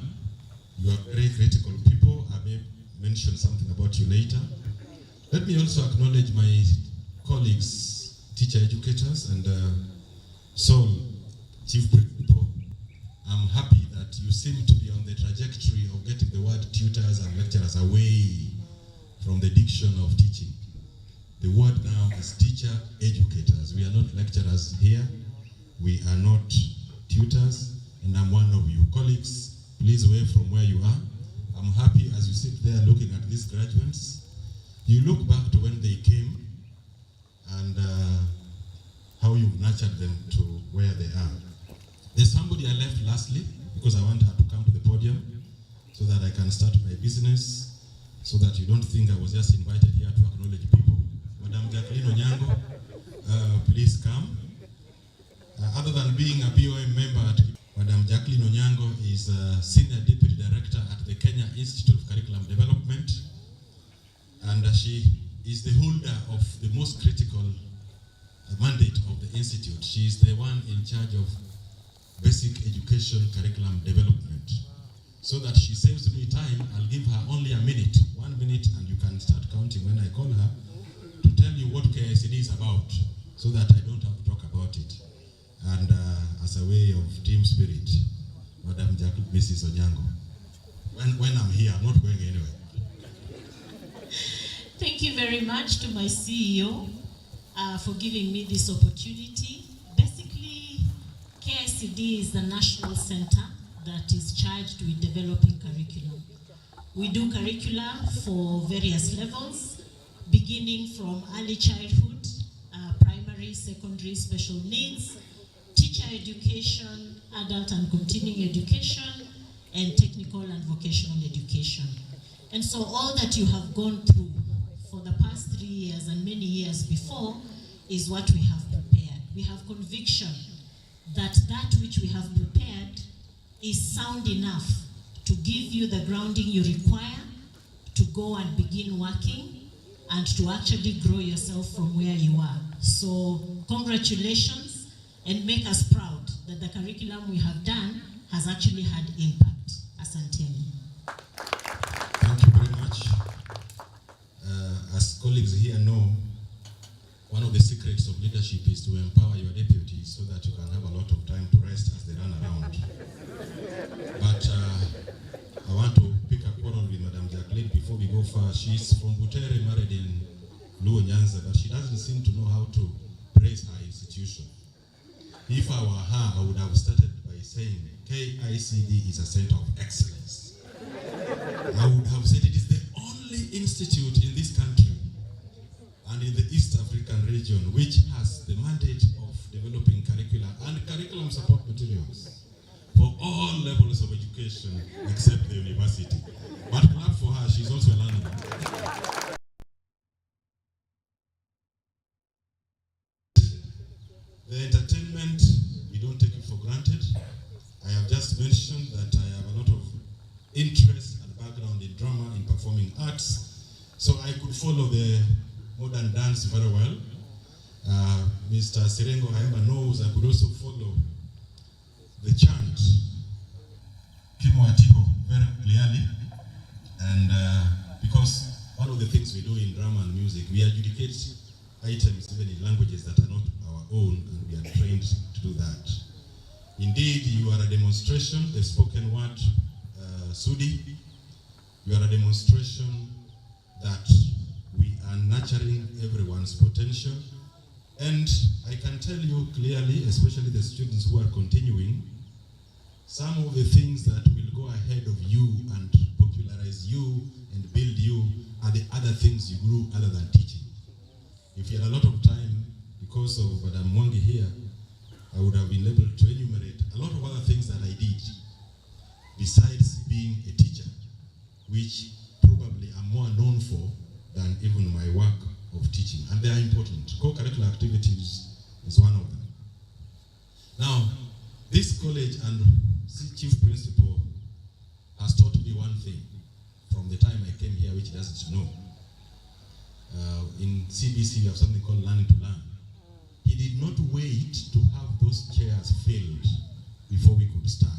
You are very critical people. I may mention something about you later. Let me also acknowledge my colleagues, teacher educators, and Sol, Chief Principal. I'm happy that you seem to be on the trajectory of getting the word tutors and lecturers away from the diction of teaching. The word now is teacher educators. We are not lecturers here. We are not tutors, and I'm one of you. Colleagues, please wave from where you are. I'm happy as you sit there looking at these graduates. You look back to when they came and how you've nurtured them to where they are. There's somebody I left lastly because I want her to come to the podium so that I can start my business, so that you don't think I was just invited here to acknowledge people. Madam Jacqueline Onyango, please being a BOM member at Madam Jacqueline Onyango is a Senior Deputy Director at the Kenya Institute of Curriculum Development, and she is the holder of the most critical mandate of the Institute. She is the one in charge of basic education curriculum development. So that she saves me time, I'll give her only a minute, 1 minute, and you can start counting when I call her to tell you what KICD is about, so that I don't have to talk about it. And as a way of team spirit, Madam Mrs. Onyango, when I'm here, I'm not going anywhere. Thank you very much to my CEO for giving me this opportunity. Basically, KICD is the national center that is charged with developing curriculum. We do curricula for various levels, beginning from early childhood, primary, secondary, special needs, teacher education, adult and continuing education, and technical and vocational education. And so all that you have gone through for the past 3 years and many years before is what we have prepared. We have conviction that that which we have prepared is sound enough to give you the grounding you require to go and begin working and to actually grow yourself from where you are. So congratulations, and make us proud that the curriculum we have done has actually had impact. Asanteni. Thank you very much. As colleagues here know, one of the secrets of leadership is to empower your deputies so that you can have a lot of time to rest as they run around. But I want to pick a quarrel with Madam Jacqueline before we go far. She's from Butere, married in Luo Nyanza, but she doesn't seem to know how to praise her institution. If I were her, I would have started by saying KICD is a center of excellence. I would have said it is the only institute in this country and in the East African region which has the mandate of developing curricula and curriculum support materials for all levels of education except the university. But clap for her, she's also learning. The entertainment, we don't take it for granted. I have just mentioned that I have a lot of interest and background in drama, in performing arts, so I could follow the modern dance very well. Mr. Sirengo Haemba knows I could also follow the chant, Kimwatiko, very clearly. And because one of the things we do in drama and music, we adjudicate items even in languages that are not our own, and we are trained to do that. Indeed, you are a demonstration, the spoken word, Sudi. You are a demonstration that we are nurturing everyone's potential. And I can tell you clearly, especially the students who are continuing, some of the things that will go ahead of you and popularize you and build you are the other things you grew other than teaching. If you had a lot of time, because of Madam Mwangi here, I would have been able to enumerate a lot of other things that I did besides being a teacher, which probably I'm more known for than even my work of teaching. And they are important. Co-curricular activities is one of them. Now, this college and chief principal has taught me one thing from the time I came here, which he doesn't know. In CBC, we have something called learning to learn. He did not wait to have those chairs filled before we could start.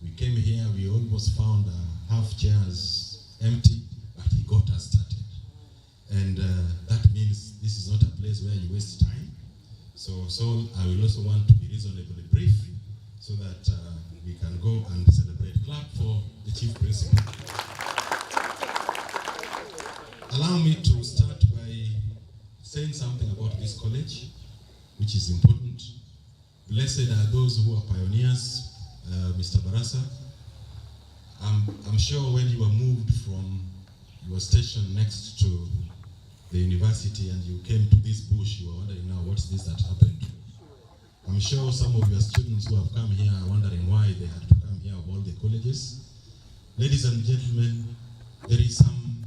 We came here, we almost found half chairs empty, but he got us started. And that means this is not a place where you waste time. So I will also want to be reasonably brief so that we can go and celebrate. Clap for the chief principal. Allow me to start by saying something about this college, which is important. Blessed are those who are pioneers, Mr. Barasa. I'm sure when you were moved from your station next to the university and you came to this bush, you were wondering now, what's this that happened? I'm sure some of your students who have come here are wondering why they had to come here of all the colleges. Ladies and gentlemen, there is some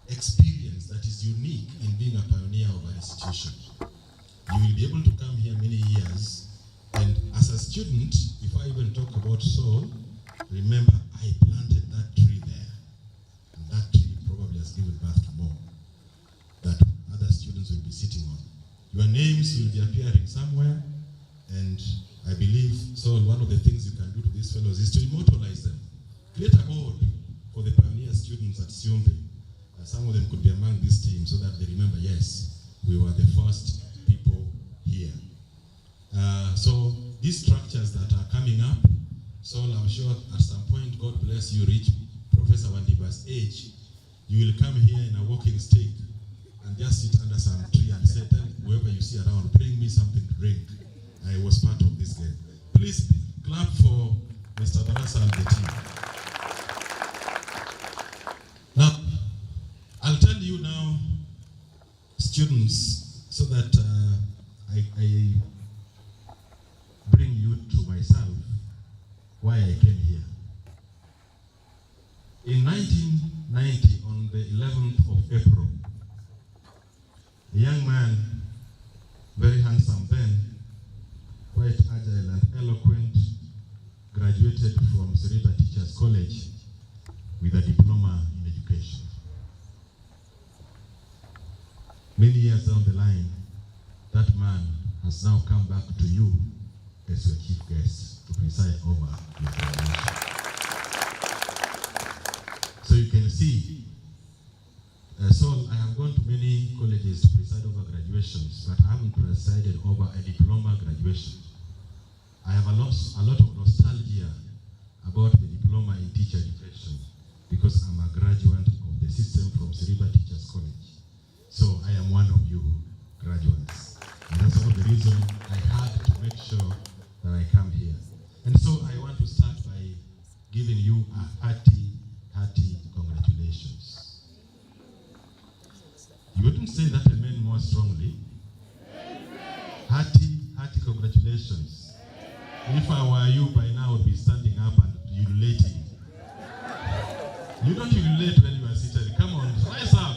experience that is unique in being a pioneer of an institution. You will be able to come here many years and student, if I even talk about soul, remember I planted that tree there. And that tree probably has given birth to more that other students will be sitting on. Your names will be appearing somewhere, and I believe, so one of the things you can do to these fellows is to immortalize them. Create a ode for the pioneer students at Siombe. Some of them could be among this team so that they remember, yes, we were the first people here. So these structures that are coming up, so I'm sure at some point, God bless you, reach Professor Wandiba's age, you will come here in a walking stick and just sit under some tree and say, tell whoever you see around, bring me something to drink. I was part of this game. Please clap for Mr. Barasa and the team. Now, I'll tell you now, students, so that I bring you to myself, why I came here. In 1990, on the 11th of April, a young man, very handsome then, quite agile and eloquent, graduated from Sereba Teachers College with a diploma in education. Many years down the line, that man has now come back to you as your chief guest to preside over your graduation. So you can see, I have gone to many colleges to preside over graduations, but I haven't presided over a diploma graduation. I have a lot of nostalgia about the diploma in teacher education because I'm a graduate of the system from Sereba Teachers College. So I am one of you graduates. And that's one of the reasons I had to make sure that I come here. And so I want to start by giving you a hearty congratulations. You wouldn't say that amen more strongly? Hearty congratulations. If I were you by now, I would be standing up and ululating. You don't ululate when you are seated. Come on, rise up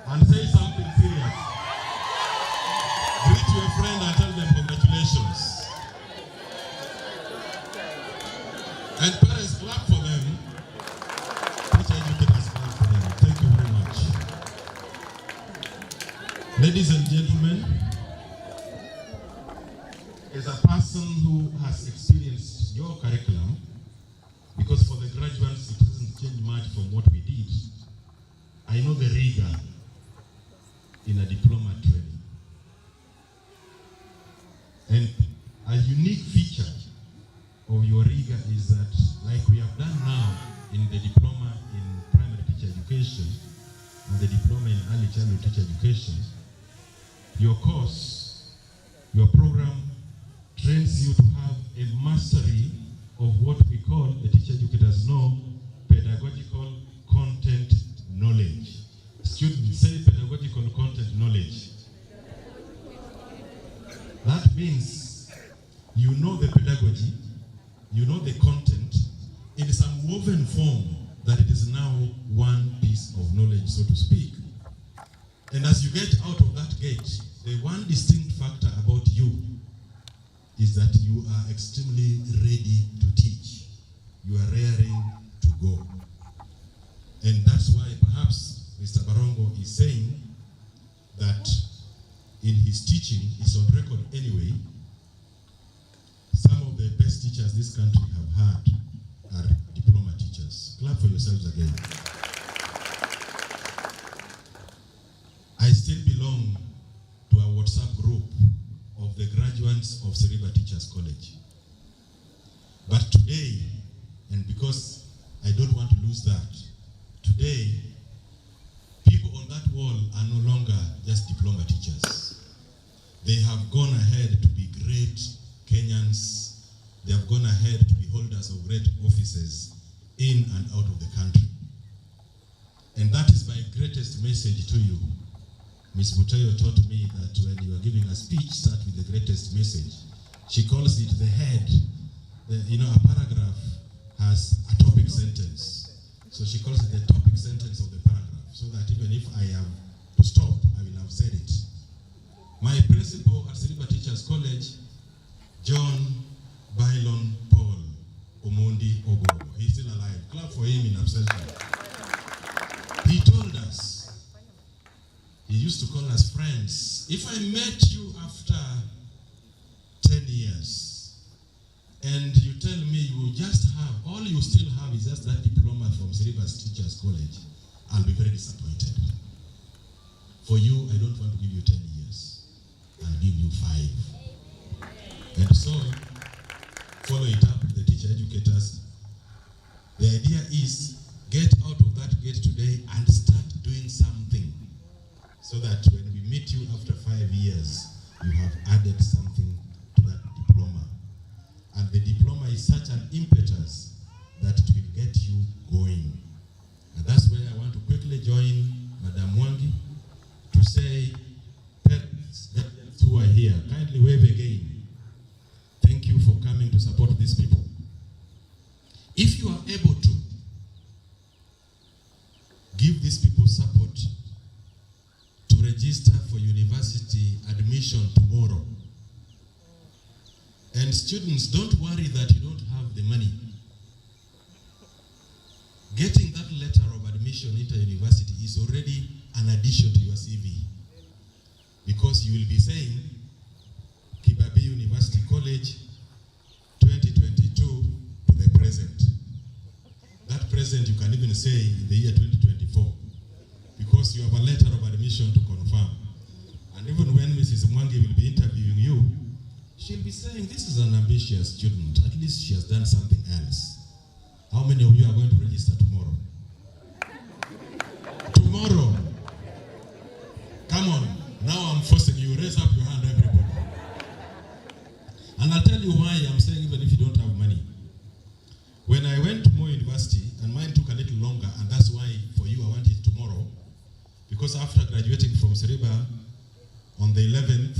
and say something serious. Greet your friend and tell them congratulations. And parents, clap for them. Teacher educators, clap for them. Thank you very much. Ladies and gentlemen, as a person who has experienced your curriculum, because for the graduates it hasn't changed much from what we did, I know the rigor in a diploma training. And a unique feature of your rigor is that, like we have done now in the diploma in primary teacher education and the diploma in early childhood teacher education, your course, your program trains you to have a mastery of what we call, the teacher educators know, pedagogical content knowledge. Students say pedagogical content knowledge. That means you know the pedagogy, you know the content in some woven form that it is now one piece of knowledge, so to speak. And as you get out of that gate, the one distinct factor about you is that you are extremely ready to teach. You are raring to go. And that's why perhaps Mr. Barongo is saying that in his teaching, it's on record anyway, some of the best teachers this country have had are diploma teachers. Clap for yourselves again. I still belong to a WhatsApp group of the graduates of Sereba Teachers College. But today, and because I don't want to lose that, today, people on that wall are no longer just diploma teachers. They have gone ahead to be great Kenyans. They have gone ahead to be holders of great offices in and out of the country. And that is my greatest message to you. Ms. Buteyo taught me that when you are giving a speech, start with the greatest message. She calls it the head. A paragraph has a topic sentence. So she calls it the topic sentence of the paragraph, so that even if I am to stop, I will have said it. My principal at Sereba Teachers College, John if I met you after 10 years and you tell me you just have, all you still have is just that diploma from Syllabus Teachers College, I'll be very disappointed. For you, I don't want to give you 10 years. I'll give you 5. And so, follow it up with the teacher educators. The idea is, get out of that gate today and start doing something, so that when we meet you after 5 years, you have added something to that diploma. And the diploma is such an impetus that it will get you going. And that's where I want to quickly join Madam Mwangi to say, parents who are here, kindly wave again. Thank you for coming to support these people. If you are able to, give these people support to register for university admission tomorrow. And students, don't worry that you don't have the money. Getting that letter of admission into university is already an addition to your CV. Because you will be saying, Kibabii University College, 2022 to the present. That present you can even say in the year 2024. Because you have a letter of admission to confirm. And even when Mrs. Mwangi will be interviewing you, she'll be saying, this is an ambitious student. At least she has done something else. How many of you are going to register tomorrow? Tomorrow. Come on. Now I'm forcing you. Raise up your hand, everybody. And I'll tell you why I'm saying even if you don't have money. When I went to Moi University, and mine took a little longer, and that's why for you I want it tomorrow, because after graduating from Seriba on the 11th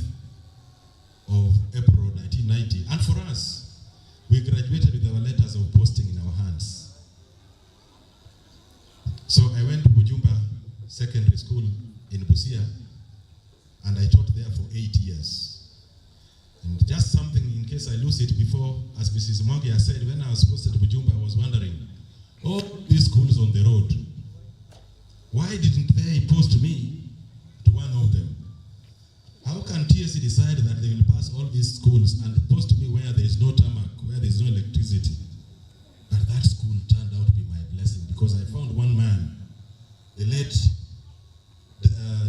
of April 1990, and for us, we graduated with our letters of posting in our hands. So I went to Bujumba Secondary School in Busia, and I taught there for 8 years. And just something in case I lose it before, as Mrs. Mwangi has said, when I was posted to Bujumba, I was wondering, all these schools on the road, why didn't they post me to one of them? How can TSC decide that they will pass all these schools and post me where there is no tarmac, where there is no electricity? But that school turned out to be my blessing, because I found one man, the late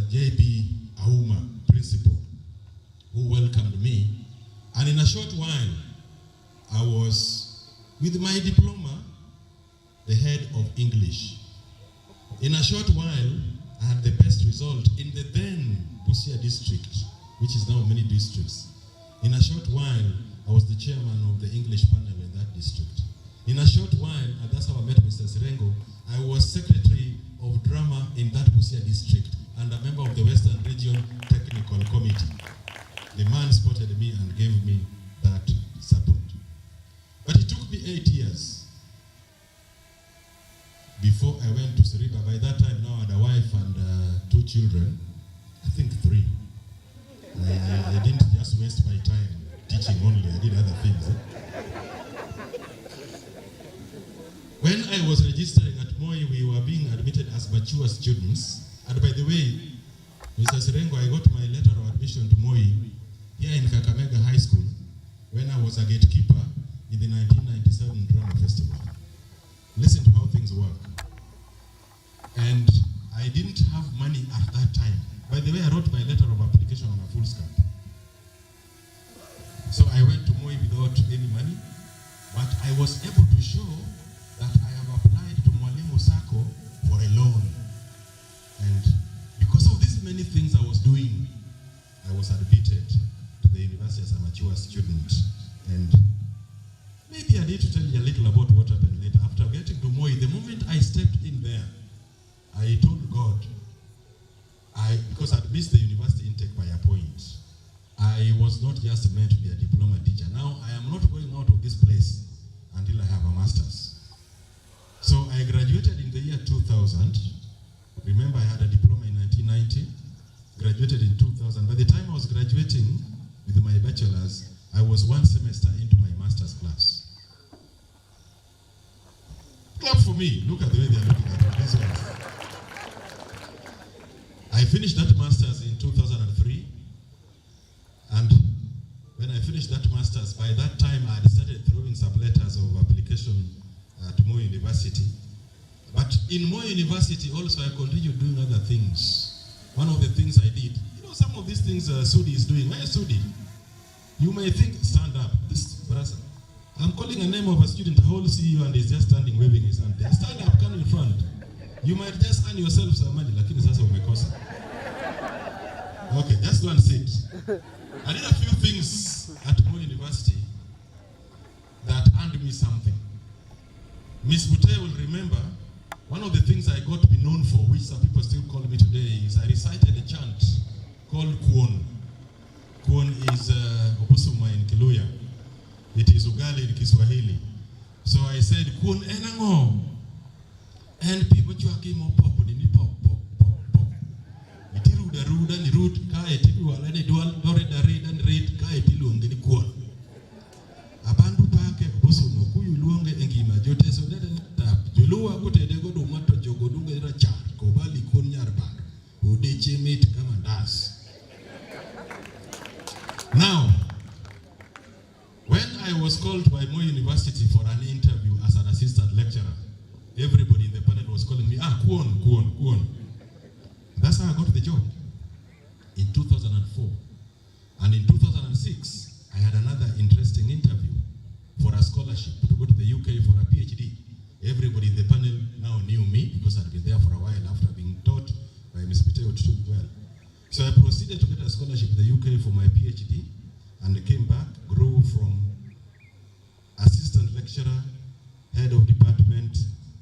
J.B. Auma, principal, who welcomed me. And in a short while, I was, with my diploma, the head of English. In a short while, I had the best result in the then Busia district, which is now many districts. In a short while, I was the chairman of the English panel in that district. In a short while, and that's how I met Mr. Sirengo, I was secretary of drama in that Busia district and a member of the Western Region Technical Committee. The man spotted me and gave me that support. But it took me 8 years before I went to Seriba. By that time now I had a wife and 2 children, I think 3. I didn't just waste my time teaching only, I did other things. When I was registering at Moi, we were being admitted as mature students. And by the way, Mr. Sirengo, I got my letter of admission to Moi here in Kakamega High School when I was a gatekeeper in the 1997 Drama Festival. Listen to how things work. And I didn't have money at that time. By the way, I wrote my letter of application on a full stamp. So I went to Moi without any money, but I was able to show that I have applied to Mwalimu Sacco for a loan. And because of these many things I was doing, I was admitted to the university as a mature student. And maybe I need to tell you a little about what happened later. After getting to Moi, the moment I stepped in there, I told God, because I'd missed the university intake by a point, I was not just meant to be a diploma teacher. Now I am not going out of this place until I have a master's. So I graduated in the year 2000. Remember, I had a diploma in 1990, graduated in 2000. By the time I was graduating with my bachelor's, I was 1 semester into my master's class. Clap for me. Look at the way they are looking at me. I finished that master's in 2003, master's. By that time, I had started throwing some letters of application to Moi University. But in Moi University also, I continued doing other things. One of the things I did, you know, some of these things Sudi is doing. Where is Sudi? You may think, stand up. This brother, I'm calling a name of a student, a whole CEO, and he's just standing waving his hand. Stand up, come in front. You might just earn yourself some money, like it's also umekosa. Okay, just go and sit. I did a few things at Moi University that earned me something. Miss Bute will remember, one of the things I got to be known for, which some people still call me today, is I recited a chant called Kuon. Kuon is Obusuma in Kiluya. It is Ugali in Kiswahili. So I said, Kuon enango. And people came up, pop, pop. Itiru da ruda ni root, kaya tilu wala ni dual, dore da read and read, kaya tilu ngeni Kuon. Abandu pake, Obusuma, kuyu luonge engima, jote so dede tap, juluwa kute dego do mato jogo dunga ira char, kobali Kuon nyarban, udeche meet kama das. Now, when I was called by Moi University for an interview as an assistant lecturer, everybody in the panel was calling me, Kuon. That's how I got the job in 2004. And in 2006, I had another interesting interview for a scholarship to go to the UK for a PhD. Everybody in the panel now knew me because I'd been there for a while after being taught by Ms. Piteo to do well. So I proceeded to get a scholarship in the UK for my PhD and came back, grew from assistant lecturer, head of department,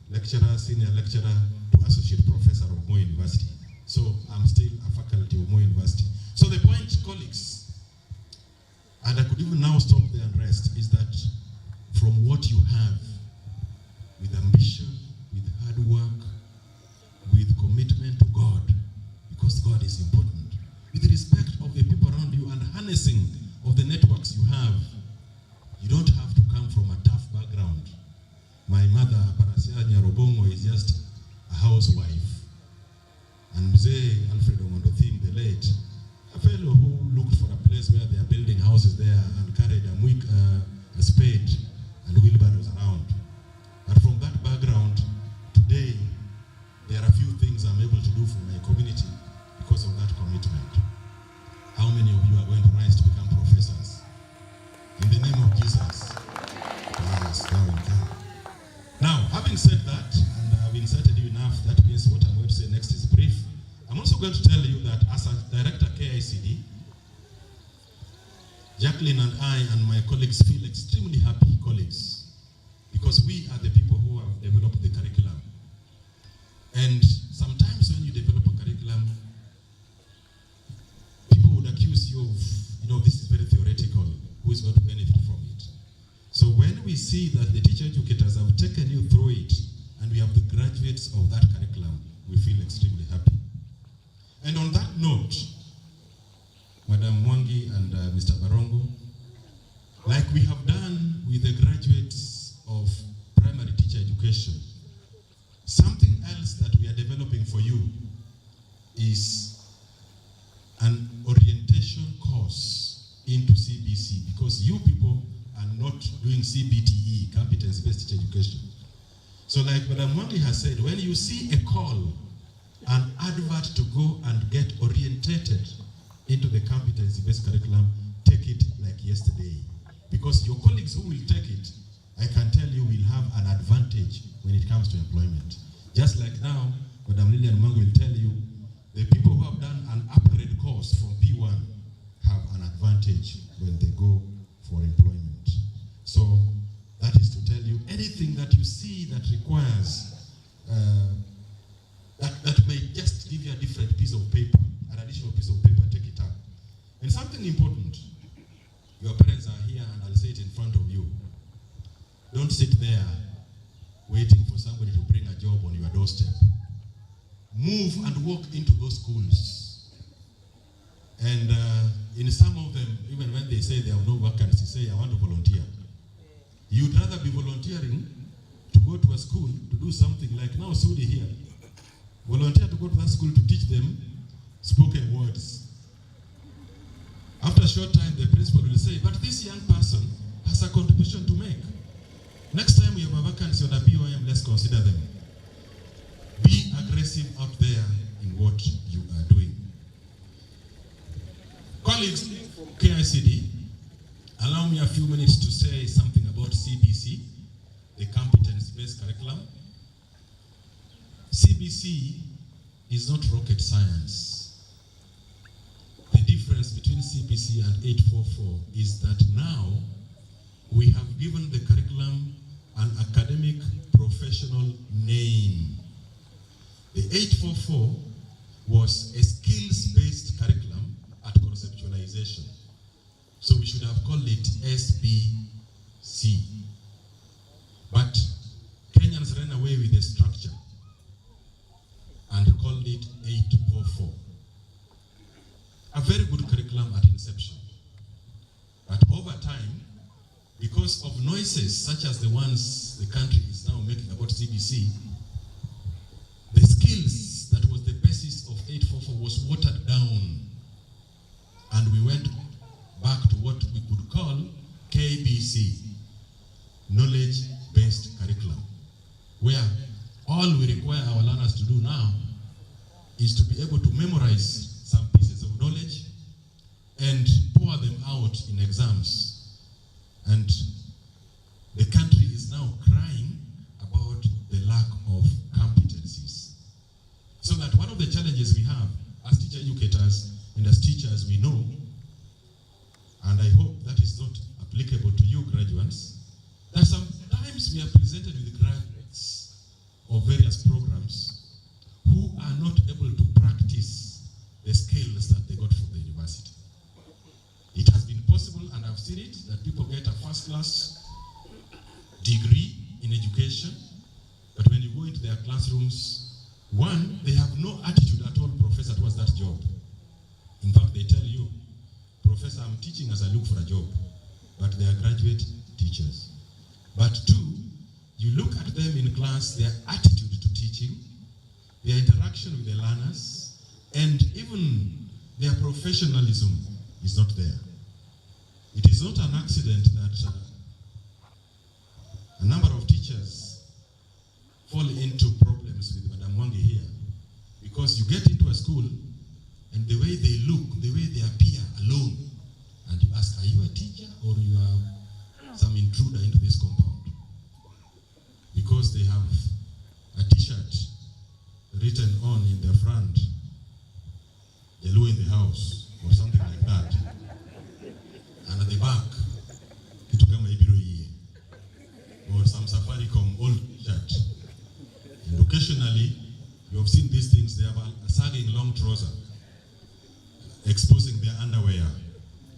lecturer, senior lecturer, to associate professor of Moi University. So I'm still a faculty of Moi University. So the point, colleagues, and I could even now stop there and rest, is that from what you have, with ambition, with hard work, with commitment to God, because God is important, with respect of the people around you and harnessing of the networks you have, you don't have to come from a tough background. My mother, Parasia Nyarobongo, is just a housewife. And Mzee Alfred Omondothim, the late, a fellow who looked for a place where they are building houses there and carried a spade and wheelbarrows around. But from that background, today, there are few things I'm able to do for my community because of that commitment. How many of you are going to rise to become professors? In the name of Jesus. Yes, now, having said that, and I've inserted you enough, that means what I'm going to say next is brief. I'm also going to tell you that as a director KICD, Jacqueline and I and my colleagues feel extremely happy colleagues because we are the people who have developed the curriculum. And sometimes when you develop a curriculum, people would accuse you of, this is very theoretical, who is going to benefit from it? So when we see that the teacher educators have taken you through it, and we have the graduates of that curriculum, we feel extremely happy. And on that note, Madam Mwangi and Mr. Barongo, like we have done with the graduates of primary teacher education, something else that we are developing for you is an orientation course into CBC, because you people are not doing CBTE, competence-based teacher education. So like Madam Mwangi has said, when you see a call, an advert to go and get orientated into the competency-based curriculum, take it like yesterday. Because your colleagues who will take it, I can tell you, will have an advantage when it comes to employment. Just like now, Madam Lillian Mwangi will tell you, the people who have done an upgrade course from P1 have an advantage when they go for employment. So that is to tell you, anything that you see that requires, that may just give you a different piece of paper, an additional piece of paper, take it up. And something important, your parents are here and I'll say it in front of you. Don't sit there waiting for somebody to bring a job on your doorstep. Move and walk into those schools. And in some of them, even when they say they have no vacancy, say, I want to volunteer. You'd rather be volunteering to go to a school to do something like now Sudi here. Volunteer to go to that school to teach them spoken words. After short time, the principal will say, but this young person has a contribution to make. Next time we have a vacancy on a BOM, let's consider them. Be aggressive out there in what you are doing. Colleagues from KICD, allow me a few minutes to say something about CBC, the competence-based curriculum. CBC is not rocket science. The difference between CBC and 844 is that now we have given the curriculum an academic professional name. The 844 was a skills-based curriculum at conceptualization. So we should have called it SBC. But Kenyans ran away with the structure and called it 844. A very good curriculum at inception. But over time, because of noises such as the ones the country is now making about CBC, the skills that was the basis of 844 was watered down. And we went back to what we could call KBC, knowledge-based curriculum, where all we require our learners to do now is to be able to memorize some pieces of knowledge and pour them out in exams. And the country is now crying about the lack of competencies. So that one of the challenges we have as teacher educators and as teachers we know, and I hope that is not applicable to you graduates, that sometimes we are presented with graduates of various programs who are not able to practice the skills that they got from the university. It has been possible, and I've seen it, that people get a first-class degree in education, but when you go into their classrooms, one, they have no attitude at all, professor, towards that job. In fact, they tell you, professor, I'm teaching as I look for a job, but they are graduate teachers. But two, you look at them in class, their attitude to teaching, their interaction with the learners, and even their professionalism is not there. It is not an accident that a number of teachers fall into problems with Madam Wangi here, because you get into a school and the way they look, the way they appear alone, and you ask, are you a teacher or you are some intruder into this compound? Because they have a t-shirt written on in the front, "Yellow in the house," or something like that. And at the back, or some Safaricom old shirt. And occasionally, you have seen these things, they have a sagging long trouser, exposing their underwear,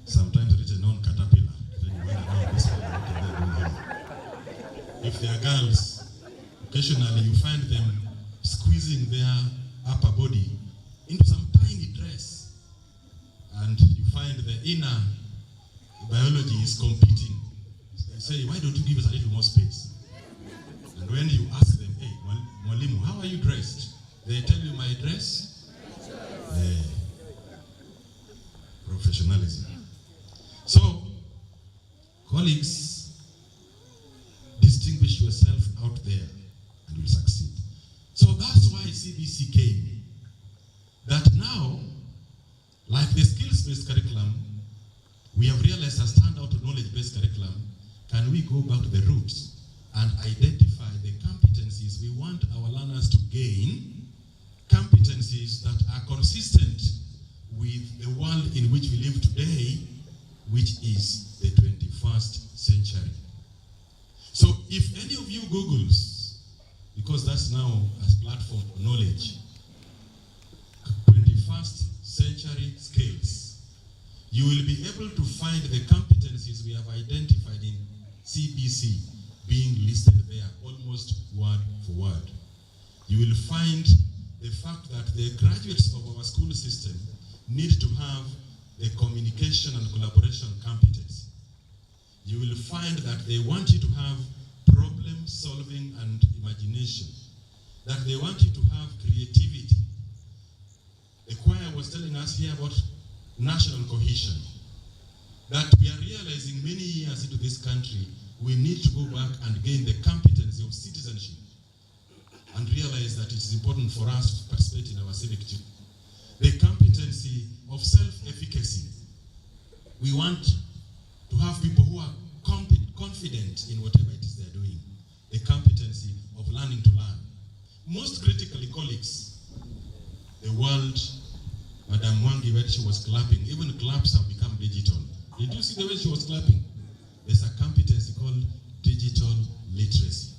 sometimes written on caterpillar. Then you wonder, oh, this one, what are they doing here? If they are girls, occasionally you find them squeezing their upper body into some tiny dress, and you find the inner biology is competing. They say, why don't you give us a little more space? And when you ask them, hey, Mwalimu, how are you dressed? They tell you, my dress? Professionalism. So, colleagues, distinguish yourself out there and you'll succeed. So that's why CBC came. That now, like the skills-based curriculum, we have realized has turned out to knowledge-based curriculum. Can we go back to the roots and identify the competencies we want our learners to gain, competencies that are consistent with the world in which we live today, which is the 21st century. So if any of you Googles, because that's now a platform for knowledge, 21st century skills, you will be able to find the competencies we have identified in CBC being listed there almost word for word. You will find the fact that the graduates of our school system need to have the communication and collaboration competence. You will find that they want you to have problem solving and imagination, that they want you to have creativity. The choir was telling us here about national cohesion. that we are realizing many years into this country, we need to go back and gain the competency of citizenship and realize that it is important for us to participate in our civic duty. The competency of self-efficacy. We want to have people who are confident in whatever it is they're doing. The competency of learning to learn. Most critically, colleagues, the world, Madam Mwangi, when she was clapping, even claps have become digital. Did you see the way she was clapping? There's a competency called digital literacy.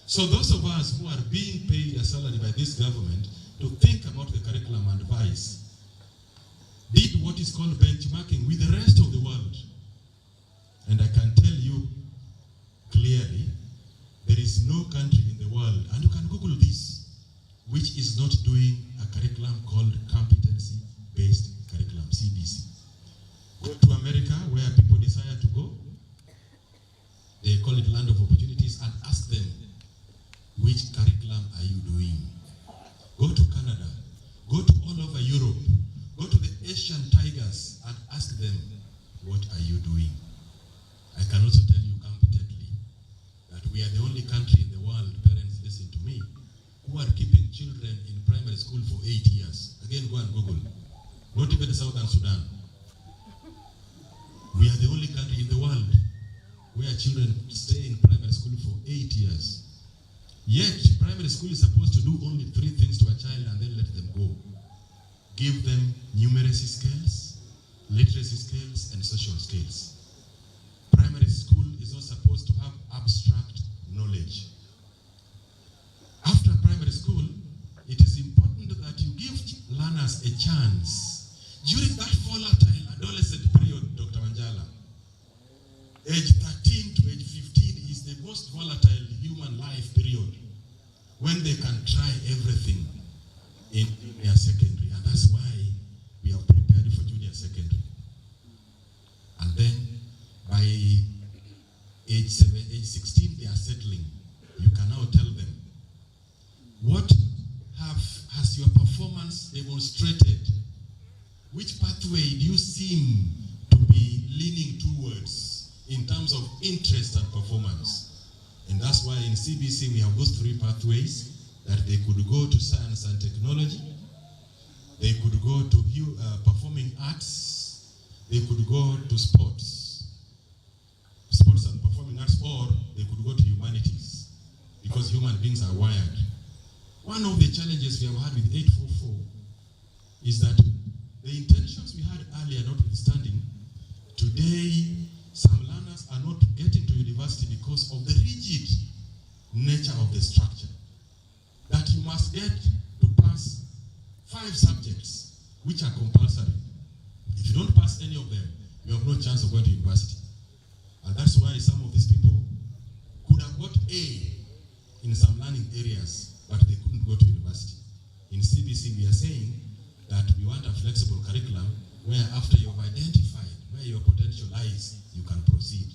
So those of us who are being paid a salary by this government to think about the curriculum and advice did what is called benchmarking with the rest of the world. And I can tell you clearly, there is no country in the world, and you can Google this, which is not doing a curriculum called competency-based curriculum, CBC. Go to America, where people desire to go. They call it land of opportunities, and ask them, which curriculum are you doing? Go to Canada, go to all over Europe, go to the Asian tigers and ask them, what are you doing? I can also tell you competently that we are the only country in the world, parents listen to me, who are keeping children in primary school for 8 years. Again, go and Google. Not even Southern Sudan. We are the only country in the world where children stay in primary school for 8 years. Yet, primary school is supposed to do only 3 things to a child and then let them go. Give them numeracy skills, literacy skills, and social skills. Primary school is not supposed to have abstract knowledge. After primary school, it is important that you give learners a chance. During that volatile adolescent period, Dr. Manjala, age 13 to age 15 is the most volatile human life period when they can try everything in junior secondary. And that's why we have prepared for junior secondary. And then by age 16, they are settling. You can now tell them, what has your performance demonstrated? Which pathway do you seem to be leaning towards in terms of interest and performance? And that's why in CBC we have those 3 pathways, that they could go to science and technology, they could go to performing arts, they could go to sports and performing arts, or they could go to humanities, because human beings are wired. One of the challenges we have had with 844 is that the intentions we had earlier notwithstanding, today some learners are not getting to university because of the rigid nature of the structure. That you must get to pass 5 subjects which are compulsory. If you don't pass any of them, you have no chance of going to university. And that's why some of these people could have got A in some learning areas, but they couldn't go to university. In CBC, we are saying that we want a flexible curriculum where after you have identified where your potential lies, you can proceed.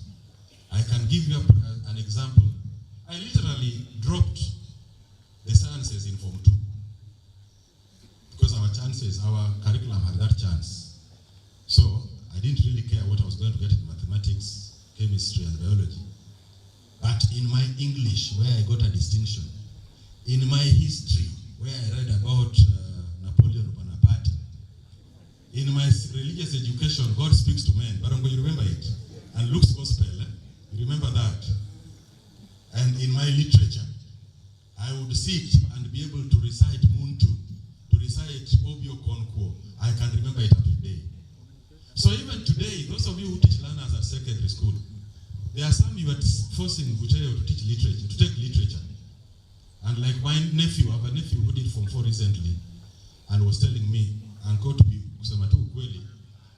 I can give you an example. I literally dropped the sciences in Form 2 because our curriculum had that chance. So I didn't really care what I was going to get in mathematics, chemistry, and biology. But in my English, where I got a distinction, in my history, where I read about Napoleon Bonaparte, in my religious education, God speaks to men. Barongo, you remember it? And Luke's Gospel, you remember that? And in my literature, I would sit and be able to recite Muntu, to recite Obio Konquo. I can remember it up to today. So even today, those of you who teach learners at secondary school, there are some you are forcing Buteo to teach literature, to take literature. And like my nephew, I have a nephew who did Form 4 recently, and was telling me, Uncle, to be kusema tu ukweli,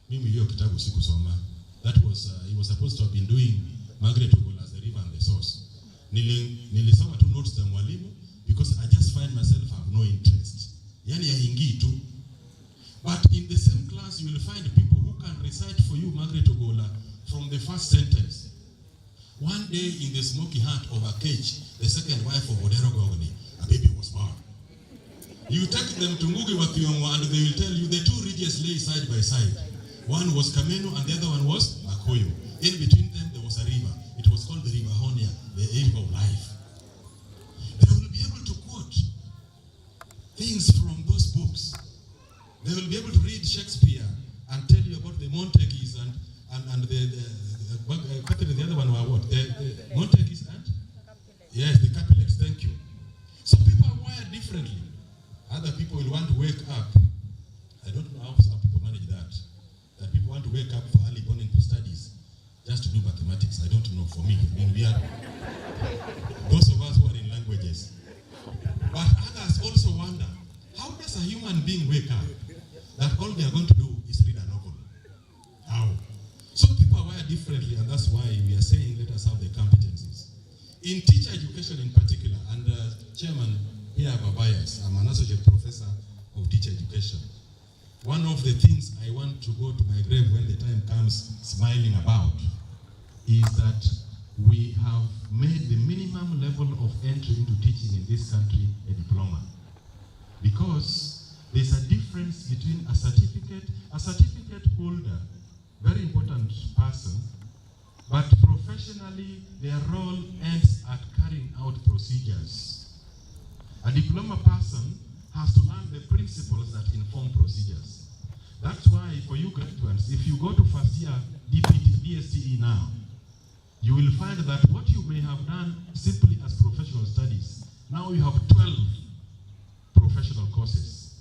mimi hiyo kitabu sikusoma. That was, he was supposed to have been doing Margaret Ogola's The River and the Source. Nilisoma tu notes za mwalimu, because I just find myself have no interest. Yani yaingii tu. But in the same class, you will find people who can recite for you Margaret Ogola from the first sentence. One day in the smoky hut of Akech, the second wife of Odero Gogoni, a baby was born. You take them to Ngugi wa Thiong'o and they will tell you the 2 ridges lay side by side. One was Kameno and the other one was Akoyo. In between them, there was a river. It was called the River Honia, the river of life. They will be able to quote things from those books. They will be able to read Shakespeare and tell you about the Montagues and the other one were what? The Montagues and? Yes, the Capulets, thank you. So people are wired differently. Other people will want to wake up. I don't know how some people manage that. That people want to wake up for early morning studies just to do mathematics. I don't know for me. I mean, we are those of us who are in languages. But others also wonder, how does a human being wake up that all they are going to do is read a novel? How? So people are wired differently, and that's why we are saying let us have the competencies. In teacher education in particular, and Chairman here Babayas, I'm an associate professor of teacher education. One of the things I want to go to my grave when the time comes smiling about is that we have made the minimum level of entry into teaching in this country a diploma. Because there's a difference between a certificate holder, very important person, but professionally their role ends at carrying out procedures. A diploma person has to learn the principles that inform procedures. That's why for you graduates, if you go to first year DSTE now, you will find that what you may have done simply as professional studies, now you have 12 professional courses.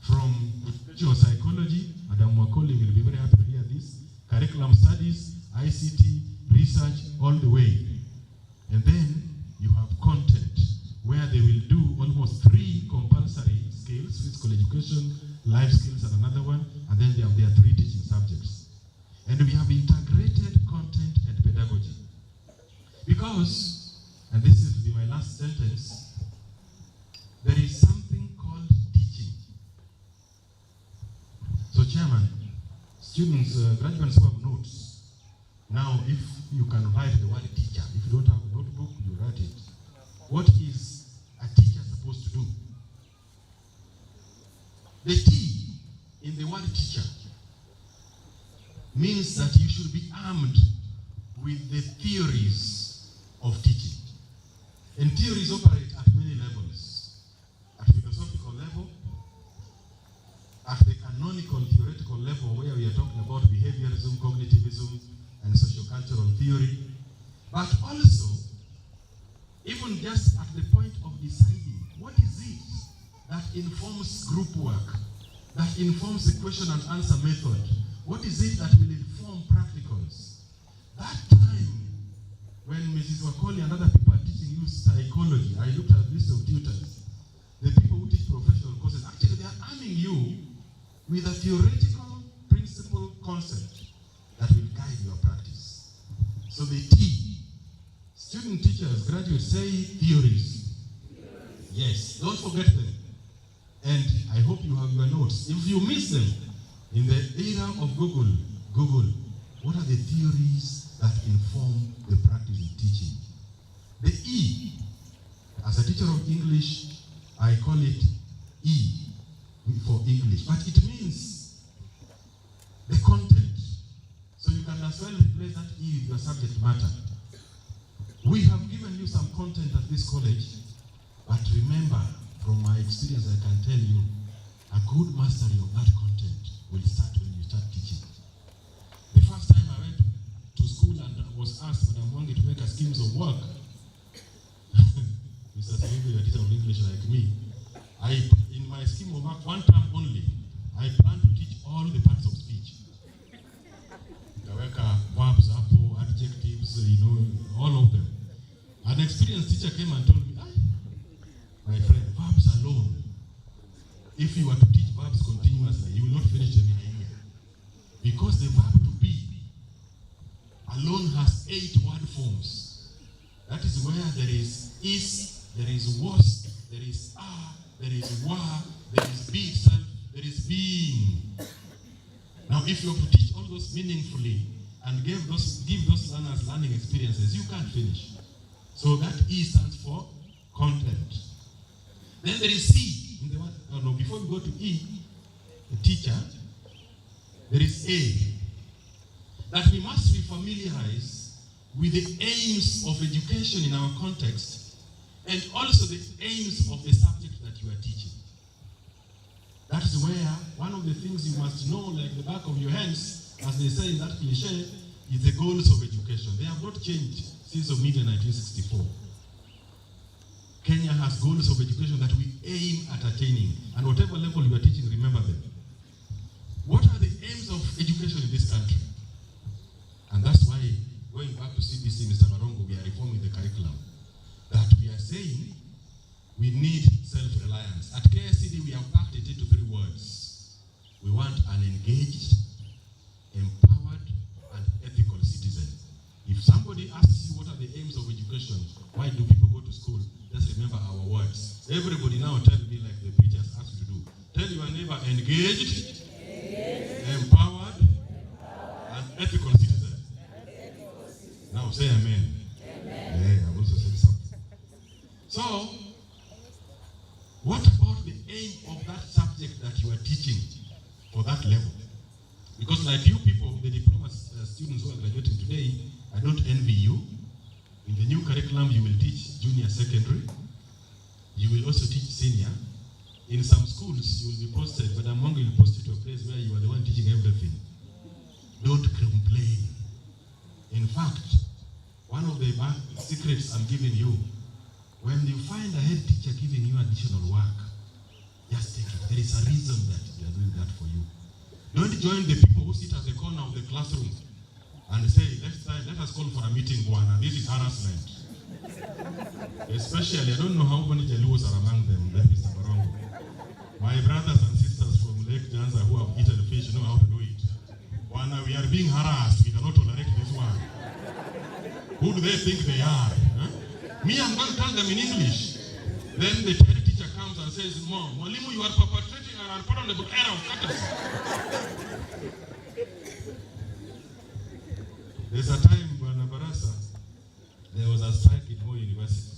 From professional psychology, Madam Wakoli will be very happy to hear this, curriculum studies, ICT, research, all the way. And then you have content, where they will do almost 3 compulsory skills, physical education, life skills, and another one, and then they have their 3 teaching subjects. And we have integrated content and pedagogy. Because, and this is my last sentence, there is something called teaching. So Chairman, students, graduates who have notes, now if you can write the word teacher, if you don't have a notebook, you write it. What is a teacher supposed to do? The T in the word teacher means that you should be armed with the theories of teaching. And theories operate at many levels. At philosophical level, at the canonical theoretical level where we are talking about behaviorism, cognitivism, and sociocultural theory, but also even just at the point of deciding what is it that informs group work, that informs the question and answer method, what is it that will inform practicals. That time when Mrs. Wakoli and other people are teaching you psychology, I looked at a list of tutors, the people who teach professional courses, actually they are arming you with a theoretical principle concept that will guide your practice. So the T, student teachers, graduates, say theories. Yes, don't forget them. And I hope you have your notes. If you miss them, in the era of Google, what are the theories that inform the practice of teaching? The E, as a teacher of English, I call it E for English, but it means the content. So you can as well replace that E with your subject matter. We have given you some content at this college, but remember, from my experience, I can tell you, a good mastery of that content will start when you start teaching. The first time I went to school and was asked, Madam Wangi, to make a schemes of work, Mr. Sylvia, a teacher of English like me, in my scheme of work, one term only, I plan to teach all the parts of speech. Gaweka, verbs, apple, adjectives, all of them. An experienced teacher came and told me, my friend, verbs alone, if you were to teach verbs continuously, you will not finish them in a year. Because the verb to be alone has 8 word forms. That is where there is, there is was, there is are, there is were, there is be itself, there is being. Now, if you have to teach all those meaningfully and give those learners learning experiences, you can't finish. So that E stands for content. Then there is C. Before we go to E, the teacher, There is A. That we must be familiarized with the aims of education in our context and also the aims of the subject that you are teaching. That is where one of the things you must know, like the back of your hands, as they say in that cliche, is the goals of education. They have not changed since of media 1964. Kenya has goals of education that we aim at attaining, and whatever level you are teaching, remember them. What are the aims of education in this country? And that's why, going back to CBC, Mr. Marongo, we are reforming the curriculum. That we are saying we need self-reliance. At KSCD, we have packed it into 3 words. We want an engaged, empowered, and ethical citizen. If somebody asks you what are the aims of education, why do people go to school? Just remember our words. Everybody now tell me like the preachers asked you to do. Tell your neighbor, engaged, empowered, and ethical citizen. Now say amen. Yeah, I've also said something. So, what about the aim of that subject that you are teaching for that level? Because like you people, the diploma students who are graduating today, I don't envy you. In the new curriculum, you will teach junior secondary. You will also teach senior. In some schools, you will be posted, but among you will post you to a place where you are the one teaching everything. Don't complain. In fact, one of the secrets I'm giving you, when you find a head teacher giving you additional work, just take it. There is a reason that they are doing that for you. Don't join the people who sit at the corner of the classroom and say, let us call for a meeting, Bwana. This is harassment. Especially, I don't know how many Jaluos are among them, Mr. Barongo. My brothers and sisters from Lake Janza who have eaten fish know how to do it. Bwana, we are being harassed. We cannot tolerate this one. Who do they think they are? Huh? Me, I'm going to tell them in English. Then the head teacher comes and says, Mom, Mwalimu, you are perpetrating an unpardonable error of courtesy. There's a time, Bwana Barasa, there was a strike in Moi University.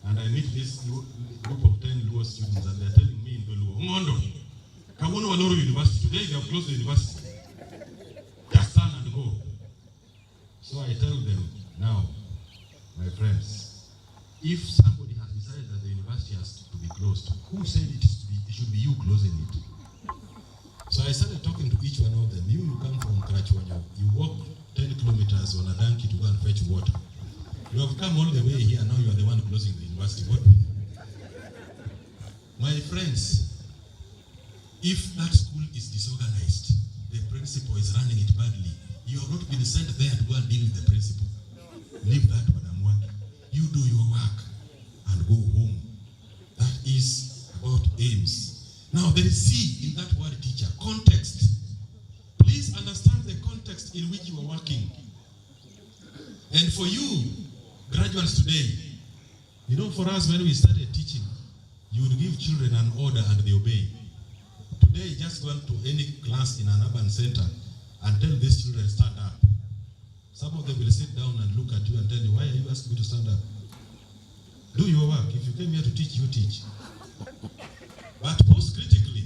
And I meet this group of 10 Luo students and they're telling me in the Luo, Ngondo, Kawono Waloro University, today they have closed the university. Just turn and go. So I tell them, now, my friends, if somebody has decided that the university has to be closed, who said it should be you closing it? So I started talking to each one of them. You come from Karachuanyo, you walk 10 kilometers on a donkey to go and fetch water. You have come all the way here, now you are the one closing the university. What do you do? My friends, if that school is disorganized, the principal is running it badly, you have not been sent there to go and deal with the principal. Leave that, Madam Waki. You do your work and go home. That is about aims. Now there is C in that word, teacher. Context. Please understand the context in which you are working. And for you, graduates today, you know, for us when we started teaching, you would give children an order and they obey. Today, just go to any class in an urban center and tell these children, stand up. Some of them will sit down and look at you and tell you, why are you asking me to stand up? Do your work. If you came here to teach, you teach. But most critically,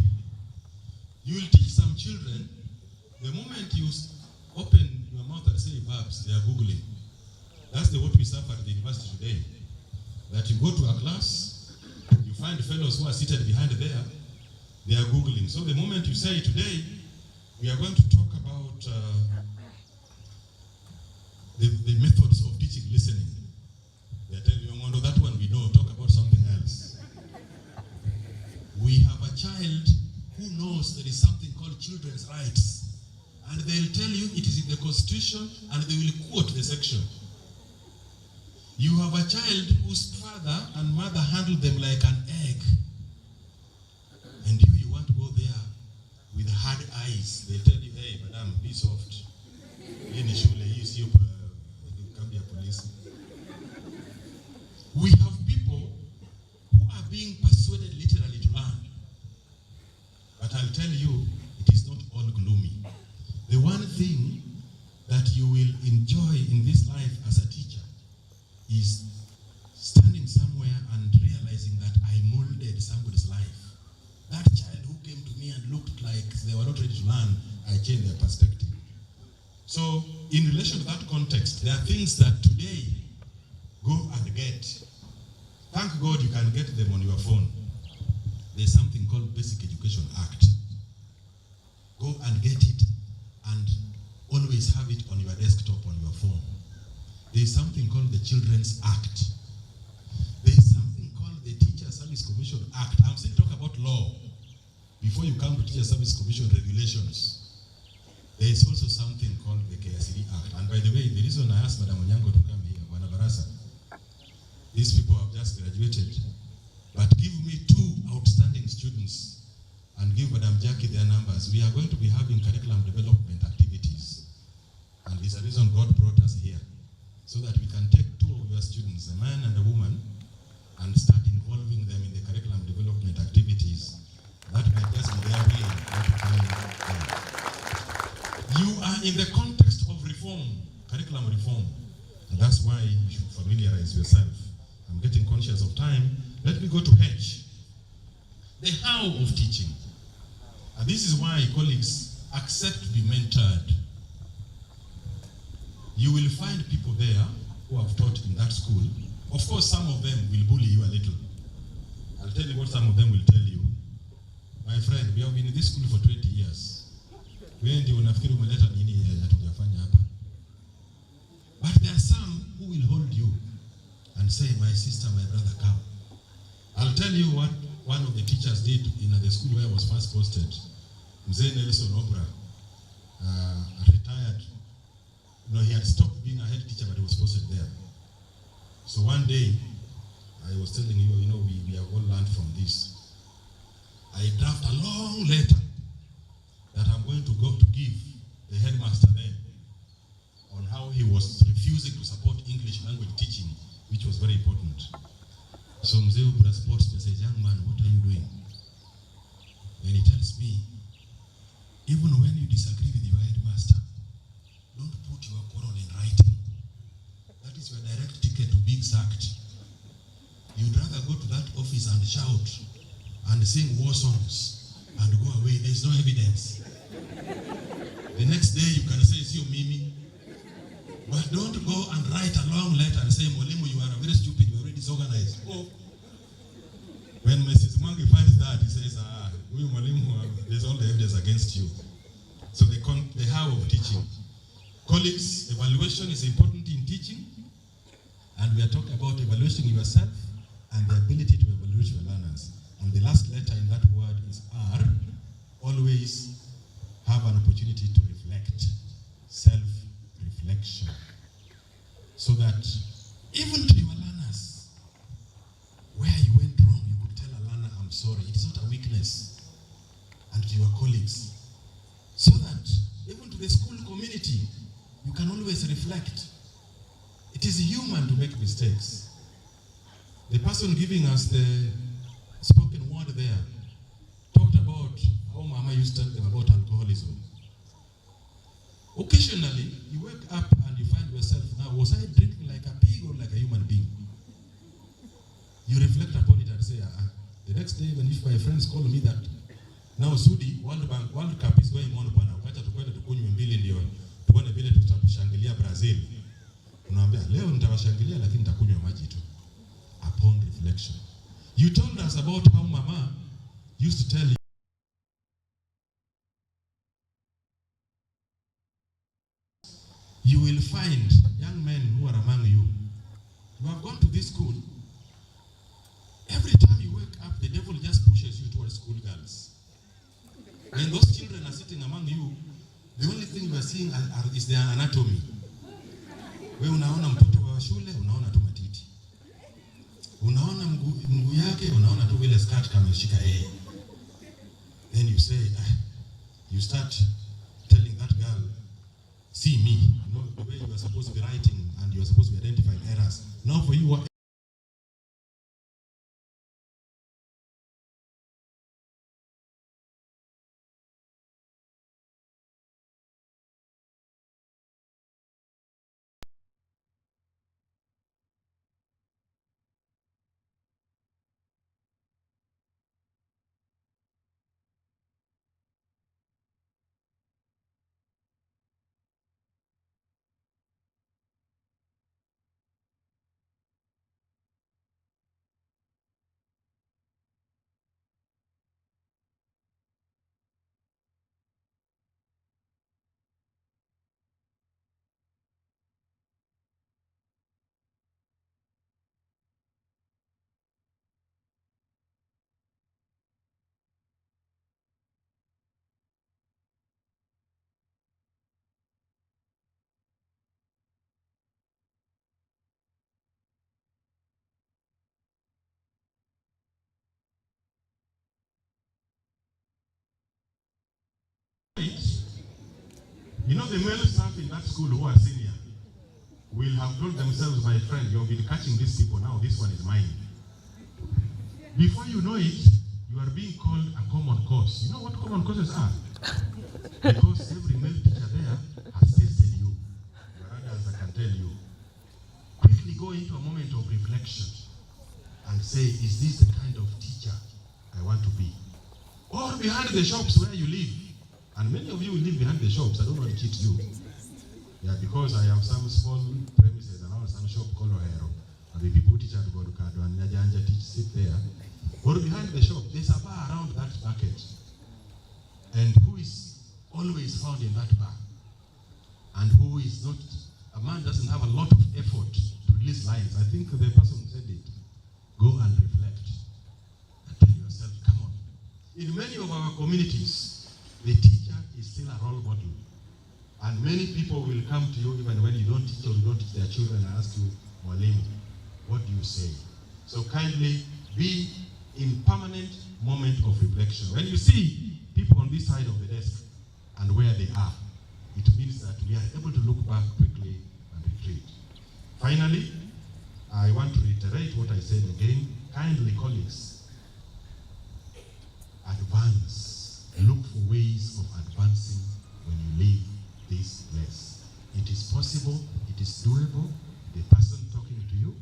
you will teach some children, the moment you open your mouth and say verbs, they are Googling. That's what we suffer at the university today. That you go to a class, you find fellows who are seated behind there, they are Googling. So the moment you say, today, we are going to talk about the methods of teaching listening. They are telling you, Mondo, that one we know, talk about something else. We have a child who knows there is something called children's rights. And they'll tell you it is in the Constitution and they will quote the section. You have a child whose father and mother handle them like an egg. And you want to go there with hard eyes. They tell you, hey, madam, be soft. We have people who are being persuaded literally to learn. But I'll tell you, it is not all gloomy. The one thing that you will enjoy in this life as a teacher is standing somewhere and realizing that I molded somebody's life. That child who came to me and looked like they were not ready to learn, So in relation to that context, there are things that today go and get. Thank God you can get them on your phone. There's something called Basic Education Act. Go and get it and always have it on your desktop, on your phone. There's something called the Children's Act. There's something called the Teacher Service Commission Act. I'm still talking about law. Before you come to Teacher Service Commission regulations, there is also something called the KICD Act. And by the way, the reason I asked Madam Onyango to come here, Bwana Barasa, these people have just graduated, but give me 2 outstanding students and give Madam Jackie their numbers. We are going to be having curriculum development activities. And it's a reason God brought us here, so that we can take 2 of your students, a man and a woman, and start involving them in the curriculum development activities. That might just be their way of trying them. You are in the context of reform, curriculum reform. And that's why you should familiarize yourself. I'm getting conscious of time. Let me go to H. The how of teaching. And this is why colleagues accept to be mentored. You will find people there who have taught in that school. Of course, some of them will bully you a little. I'll tell you what some of them will tell you. My friend, we have been in this school for 20 years. But there are some who will hold you and say, my sister, my brother, come. I'll tell you what one of the teachers did in the school where I was first posted. Mzee Nelson Obra, retired. No, he had stopped being a head teacher, but he was posted there. So one day, I was telling you, we have all learned from this. I draft a long letter that I'm going to go to give the headmaster then on how he was refusing to support English language teaching, which was very important. So Mzee Obra supports me and says, young man, what are you doing? And he tells me, even when you disagree with your headmaster, don't put your quarrel in writing. That is your direct ticket to being sacked. You'd rather go to that office and shout and sing war songs and go away. There's no evidence. The next day you can say it's you, Mimi. But don't go and write a long letter and say, Molimo, you are very stupid, you are very disorganized. Oh. When Mrs. Mwangi finds that, he says, Molimo, there's all the evidence against you. So the how of teaching. Colleagues, evaluation is important in teaching, and we are talking about evaluating yourself and the ability to evaluate your learners. And the last letter in that word is R. Always have an opportunity to reflect, self-reflection, so that even to your learners, where you went wrong, you could tell a learner, I'm sorry. It is not a weakness. And to your colleagues, so that even to the school community, you can always reflect. It is human to make mistakes. The person giving us the spoken word there talked about how Mama used to tell them about alcoholism. Occasionally, you wake up and you find yourself, now, was I drinking like a pig or like a human being? You reflect upon it and say, the next day, even if my friends call me that, now Sudi, World Cup is going on, wacha tukwenda tukunywe mbili ndio tuone vile tutashangilia Brazil. Unaambia leo nitawashangilia lakini nitakunywa maji tu. Upon reflection. You told us about how Mama used to tell you you will find young men who are among you. You have gone to this school. Every time you wake up, the devil just pushes you towards schoolgirls. When those children are sitting among you, the only thing you are seeing is their anatomy. Wewe unaona mtoto wa shule, unaona tu matiti. Unaona mguu yake, unaona tu vile skirt kameshika yeye. Then you say, you start telling that girl, see me. You know the way you are supposed to be writing and you are supposed to be identifying errors. Now for you, what You know, the male staff in that school who are senior will have told themselves, my friend, you've been catching these people, now this one is mine. Before you know it, you are being called a common course. You know what common courses are? Because every male teacher there has tested you. Your others, I can tell you. Quickly go into a moment of reflection and say, is this the kind of teacher I want to be? Or behind the shops where you live. And many of you will live behind the shops. I don't want to cheat you. Yeah, because I have some small premises around some shop called Ohero. And the people teach at Godukado and Nyajanja teach sit there. Or behind the shop, there's a bar around that bucket. And who is always found in that bar? And who is not, a man doesn't have a lot of effort to release lines. I think the person who said it, go and reflect and tell yourself, come on. In many of our communities, the teacher is still a role model. And many people will come to you even when you don't teach or you don't teach their children and ask you, Mwalimu, what do you say? So kindly be in permanent moment of reflection. When you see people on this side of the desk and where they are, it means that we are able to look back quickly and retreat. Finally, I want to reiterate what I said again. Kindly, colleagues, advance. Look for ways of advancing when you leave this place. It is possible, it is doable. The person talking to you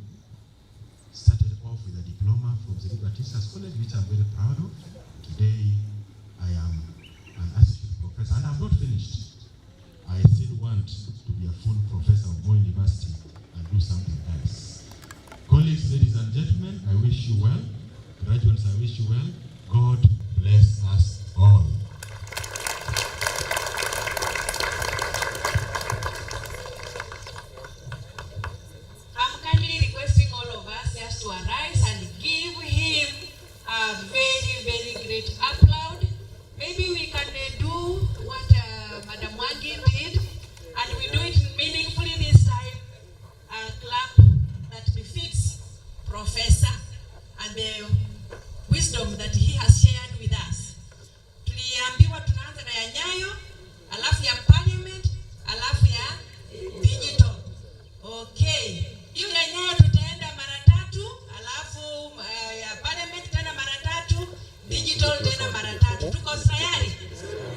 started off with a diploma from the Teachers College, which I'm very proud of. Today, I am an associate professor, and I'm not finished. I still want to be a full professor of Moi University and do something else. Colleagues, ladies and gentlemen, I wish you well. Graduates, I wish you well. God bless us all. I'm kindly requesting all of us just to arise and give him a very, very great applaud. Maybe we can do what Madam Wangi did, and we do it meaningfully this time. A clap that befits Professor and the wisdom that he has shared with us. Tuliambiwa tunaanza na ya Nyayo, alafu ya Parliament, alafu ya digital. Okay. Hiyo ya Nyayo tutaenda mara tatu, alafu ya Parliament tutaenda mara tatu, digital tena mara tatu. Tuko tayari?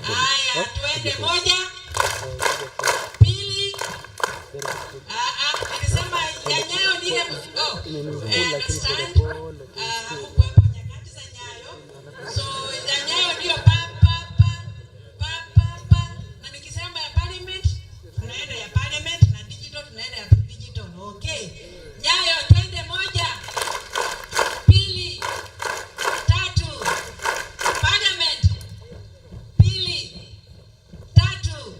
Haya, tuende moja. Pili. Nilisema ya Nyayo ndiye understand. Hakukuwepo nyakati za Nyayo. So ya Nyayo ndio pa. Na nikisema ya Parliament, tunaenda ya Parliament, na digital tunaenda ya digital. Okay. Nyayo twende moja. Pili. Tatu. Parliament. Pili. Tatu.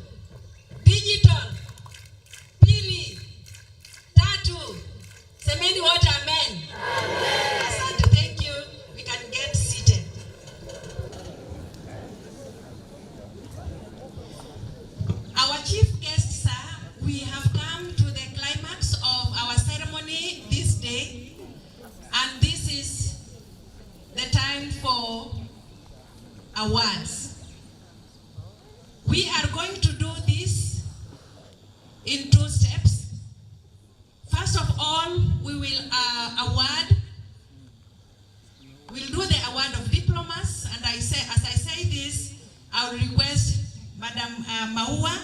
Digital. Pili. Tatu. Semeni wote amen. Asante, thank you. We can get seated. Our chief guest, sir, we have come to the climax of our ceremony this day, and this is the time for awards. We are going to do this in 2 steps. First of all, we will we'll do the award of diplomas, and as I say this, I will request Madam Maua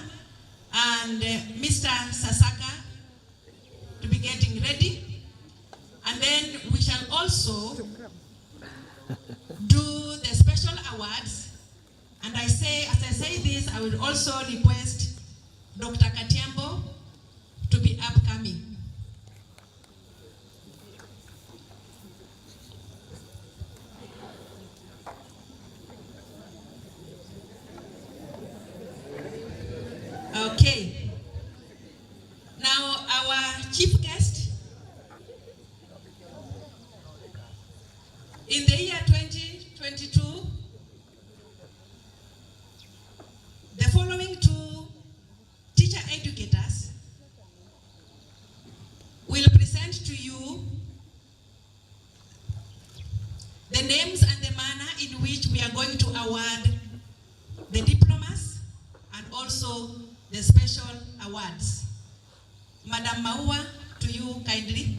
and Mr. Sasaka to be getting ready, and then we shall also do the special awards. And as I say this, I will also request Dr. Katiambo to be upcoming. Okay. Now our chief guest, in the year 2022, the following 2 teacher educators will present to you the names and the manner in which we are going to award the diplomas and also the special awards. Madam Maua, to you kindly.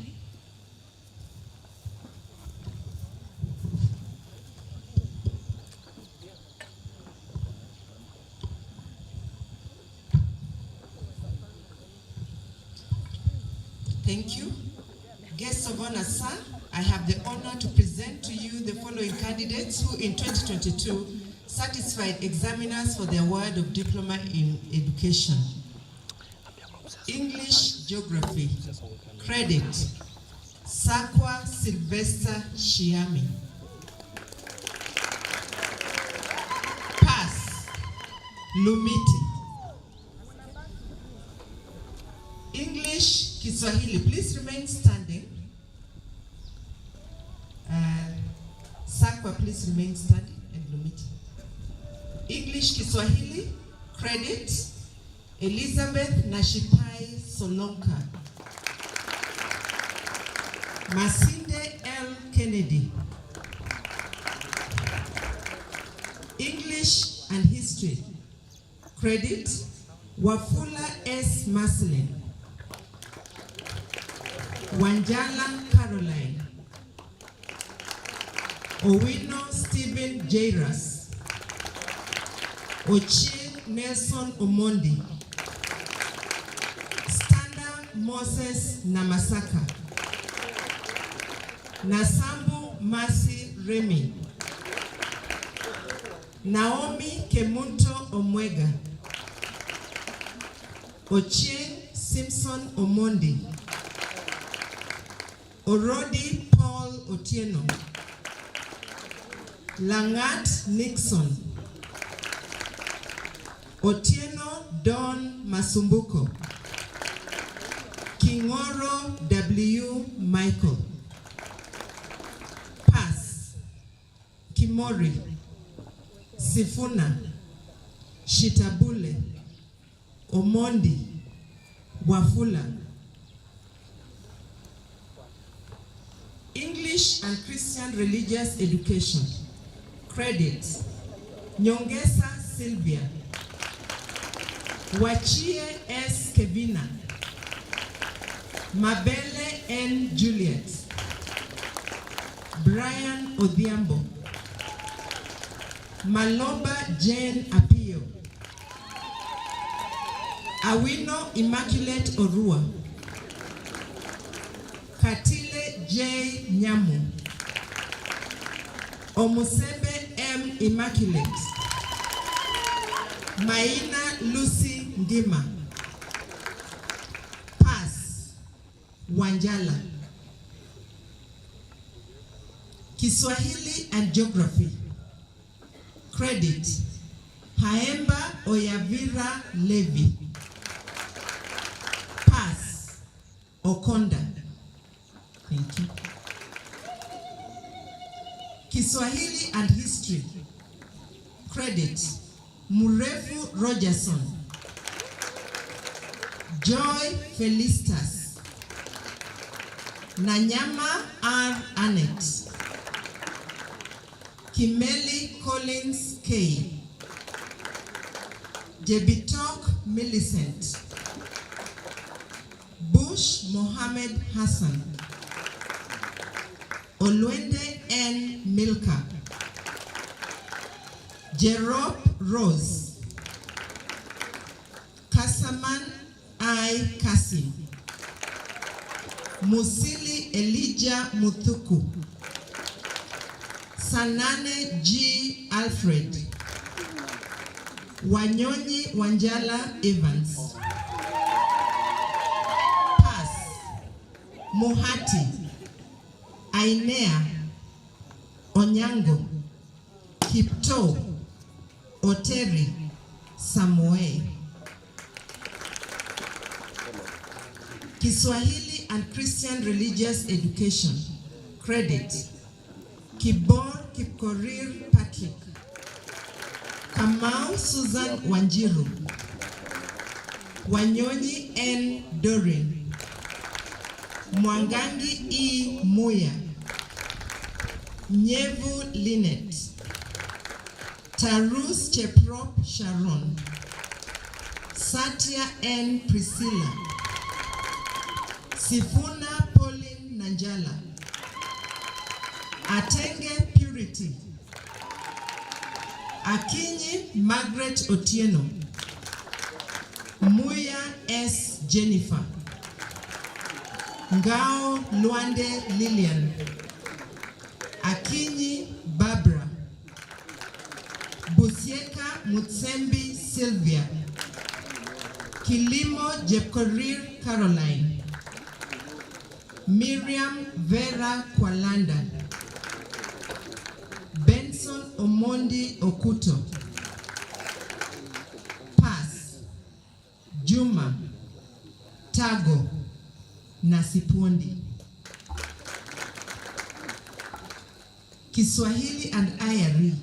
Thank you. Guests of honor, sir, I have the honor to present to you the following candidates who in 2022 satisfied examiners for the award of Diploma in Education. English Geography. Credit. Sakwa Sylvester Shiami. Pass. Lumiti. English Kiswahili. Please remain standing. Sakwa, please remain standing, and Lumiti. English Kiswahili. Credit. Elizabeth Nashipai Solonka. Masinde L. Kennedy. English and History. Credit. Wafula S. Maslin. Wanjala Caroline. Owino Stephen Jairas. Ochie Nelson Omondi. Standa Moses Namasaka. Nasambu Masi Remy. Naomi Kemunto Omwega. Ochie Simpson Omondi. Orodi Paul Otieno. Langat Nixon. Otieno Don Masumbuko. Kingoro W. Michael. Pass. Kimori. Sifuna. Shitabule. Omondi. Wafula. English and Christian Religious Education. Credit. Nyongesa Sylvia. Wachie S. Kevina. Mabele N. Juliet. Brian Odhiambo. Maloba Jane Apio. Awino Immaculate Orua. Katile J. Nyamu. Omusebe M. Immaculate. Maina Lucy Ngima. Pass. Wanjala. Kiswahili and Geography. Credit. Haemba Oyavira Levi. Pass. Okonda. Thank you. Kiswahili and History. Credit. Murefu Rogerson. Joy Felicitas. Nanyama R. Annette. Kimeli Collins K. Jebitok Millicent. Bush Mohammed Hassan. Olwende N. Milka. Jerop Rose. Kasaman I. Kasim. Musili Elijah Muthuku. Sanane G. Alfred. Wanyonyi Wanjala Evans. Pass. Muhati. Ainea Onyango. Kipto Oteri Samoe. Kiswahili and Christian Religious Education. Credit. Kibor Kipkorir Patrick. Kamau Susan Wanjiru. Wanyonyi N. Dorin. Mwangangi E. Muya. Nyevu Linet. Tarus Cheprop Sharon. Satya N. Priscilla, Sifuna Pauline Nanjala, Atenge Purity, Akinyi Margaret Otieno, Muya S. Jennifer, Ngao Luande Lillian, Akinyi Barbara, Busieka Mutsembi Sylvia, Kilimo Jepkorir Caroline, Miriam Vera Kwalanda, Benson Omondi Okuto, Pass, Juma, Tago, Nasipondi. Kiswahili and IRE.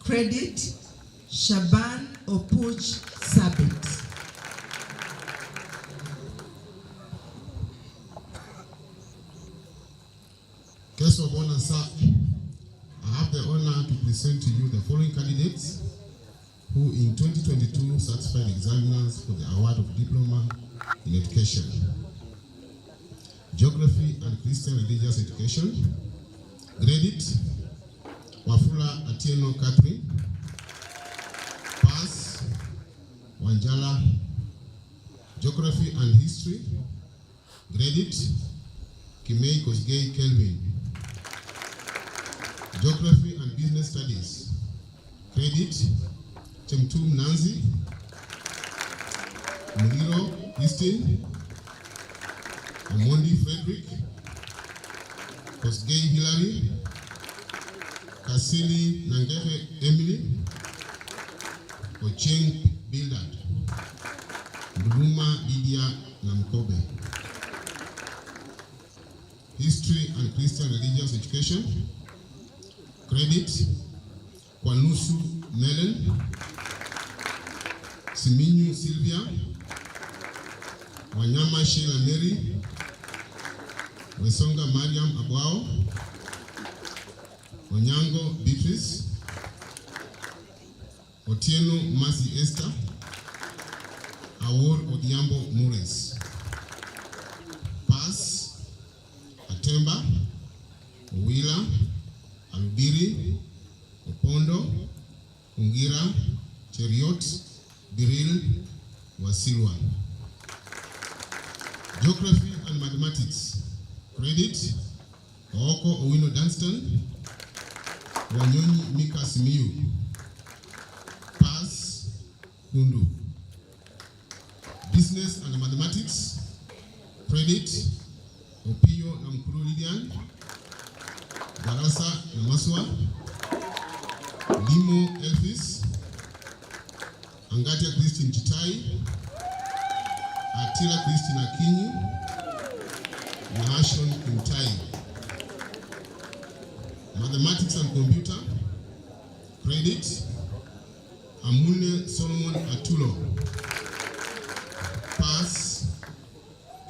Credit, Shaban Opuch Sabit. Guest of honor, sir, I have the honor to present to you the following candidates who in 2022 satisfied examiners for the award of Diploma in Education, Geography and Christian Religious Education. Credit, Wafula Atieno Catherine. Pass, Wanjala, Geography and History. Credit, Kimei Kosgei Kelvin. Geography and Business Studies. Credit, Chemtum Nancy, Muriro Christine, Omondi Frederick, Kosgei Hilary, Kasili Nangehe Emily, Ocheng Bildad, Nduluma Lydia Namkobe. History and Christian Religious Education. Credit, Kwanusu Melen, Siminyu Sylvia, Wanyama Sheila Mary, Wesonga Mariam Abwao, Onyango Beatrice, Otieno Masi Esther, Awor Odiambo Mures. Pass, Atemba, Owila, Albiri, Opondo, Ungira, Cheriot, Biril, Wasilwa. Geography and Mathematics. Credit, Ooko Owino Dunstan, Wanyonyi Mika Simiyu. Pass, Kundu. Business and Mathematics. Credit, Opio Namkuru Lilian, Darasa Namaswa, Limo Elvis, Angatia Christine Chitai, Atila Christine Akinyi, Nashon Kintai. Mathematics and Computer. Credit, Amune Solomon Atulo. Pass,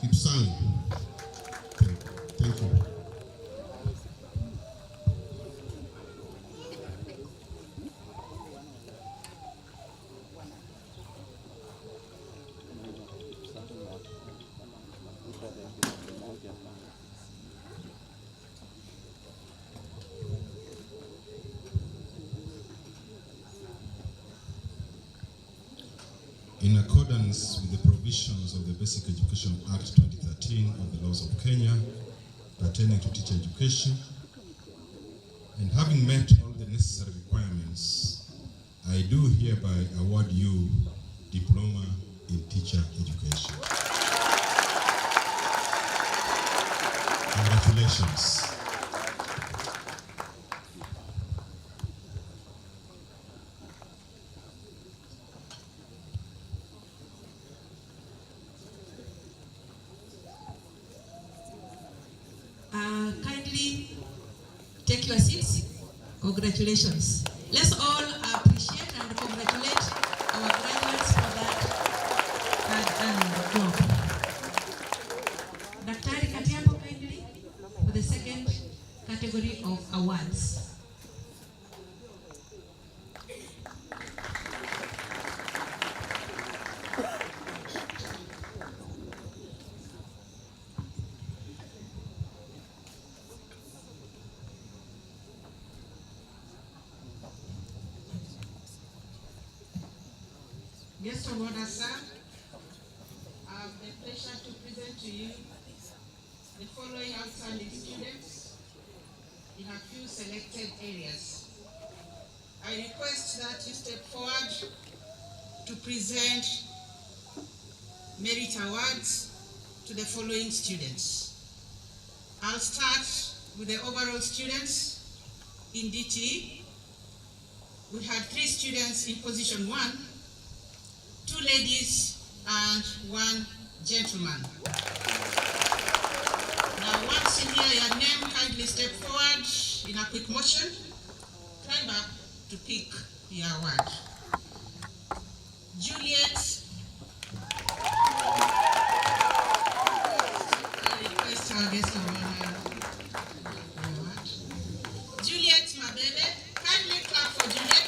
Kipsang. Thank you. In accordance with the provisions of the Basic Education Act 2013 of the laws of Kenya pertaining to teacher education, and having met all the necessary requirements, I do hereby award you Diploma in Teacher Education. Congratulations. Kindly take your seats. Congratulations. Let's all appreciate and congratulate our graduates for that job. Daktari Katiambo, kindly, for the second category of awards. Guest of honor, sir, I have the pleasure to present to you the following outstanding students in a few selected areas. I request that you step forward to present merit awards to the following students. I'll start with the overall students in DT. We had 3 students in position 1, 2 ladies and 1 gentleman. Now once you hear your name, kindly step forward in a quick motion. Climb up to pick your award. Juliet. I request our guest of honor. Juliet Mabele. Kindly clap for Juliet.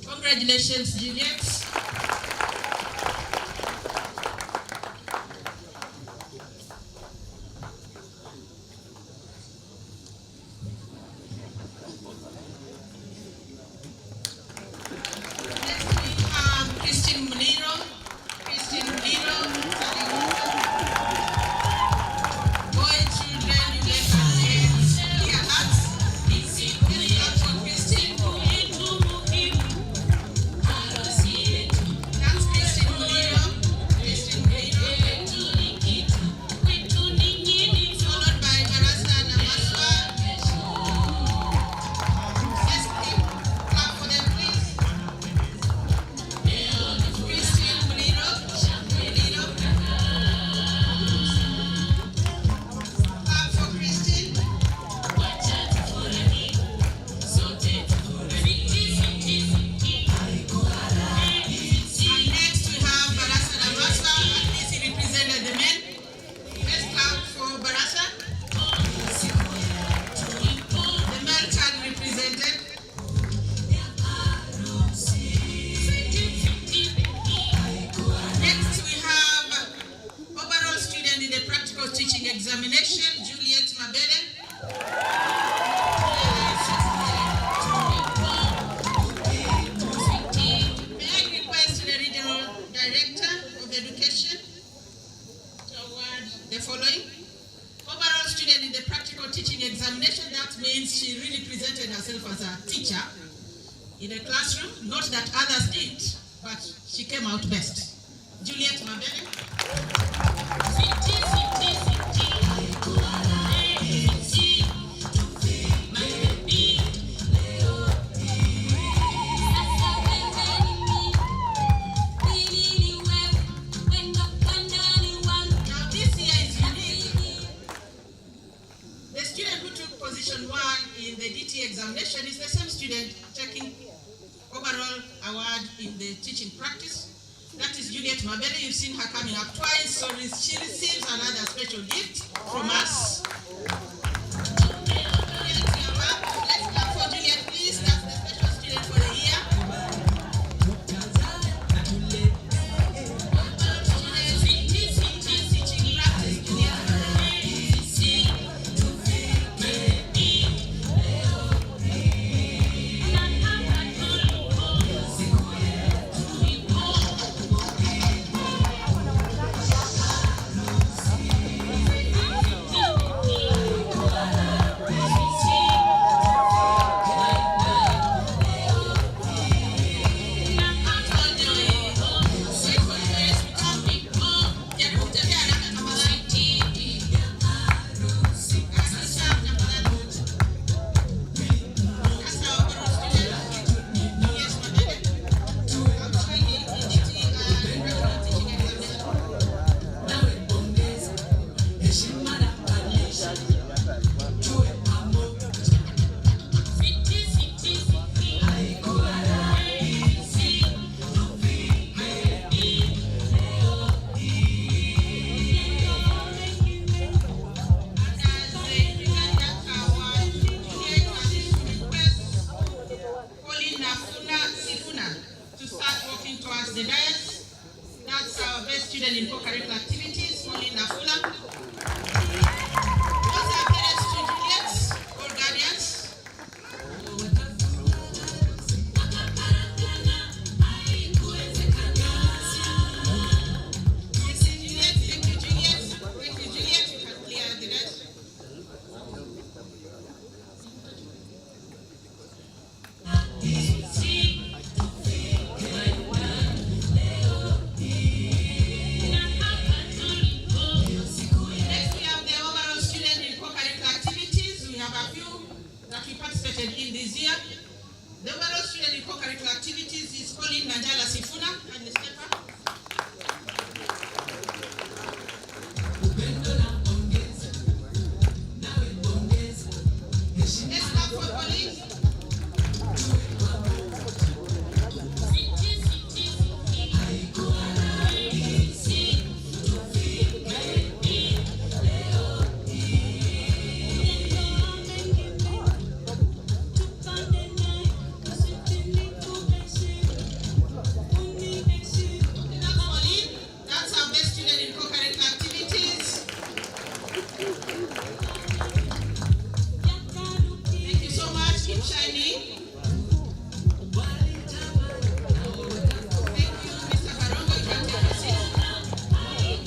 Congratulations, Juliet. Christine Muliro. Christine Muliro. Boy, children, you make our hands clear hearts. Let's clap for Christine. That's Christine Muliro. Christine Muliro. Followed by Barasa Namaswa. Let's clap for them, please. Christine Muliro. Muliro. Clap for Christine. And next we have Barasa Namaswa. At least he represented the men. Let's clap for Barasa. The male child represented. Next we have overall student in the practical teaching examination, Juliet Mabele. May I request the regional director of education to award the following. Overall student in the practical teaching examination, that means she really presented herself as a teacher in a classroom. Not that others did, but she came out best. Juliet Mabele. Now this year is unique. The student who took position 1 in the DT examination is the same student taking overall award in the teaching practice. That is Juliet Mabele. You've seen her coming up twice, so she receives another special gift from us. Let's clap for Juliet, please. That's the special student for the year. Teaching practice, Juliet. student in co-curricular activities, Pauline Nafula. What's our parents to Juliet or guardians? Yes, Juliet. Thank you, Juliet. Thank you, Juliet. You can clear the rest. Next, we have the overall student in co-curricular activities. We have a few that we participated in this year. The overall student in co-curricular activities is Colin Nanjala Sifuna and the step up. Let's clap for Colin. That's our best student in co-curricular activities. Thank you so much. Keep shining. Thank you, Mr. Barongo. You can take a seat. Now, parents, Colin,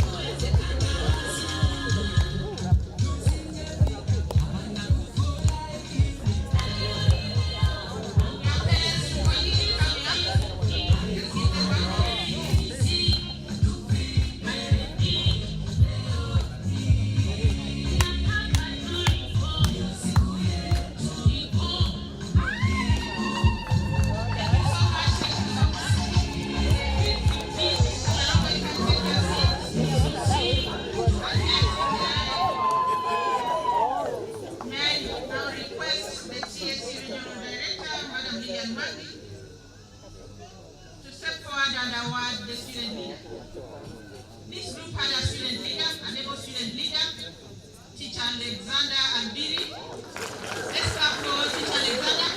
coming up. May I now request the TSC Regional Director, Madam Lilian Murphy, to step forward and award the student leader. This group had a student leader, an able student leader, Teacher Alexander Albiri. Let's clap for Teacher Alexander.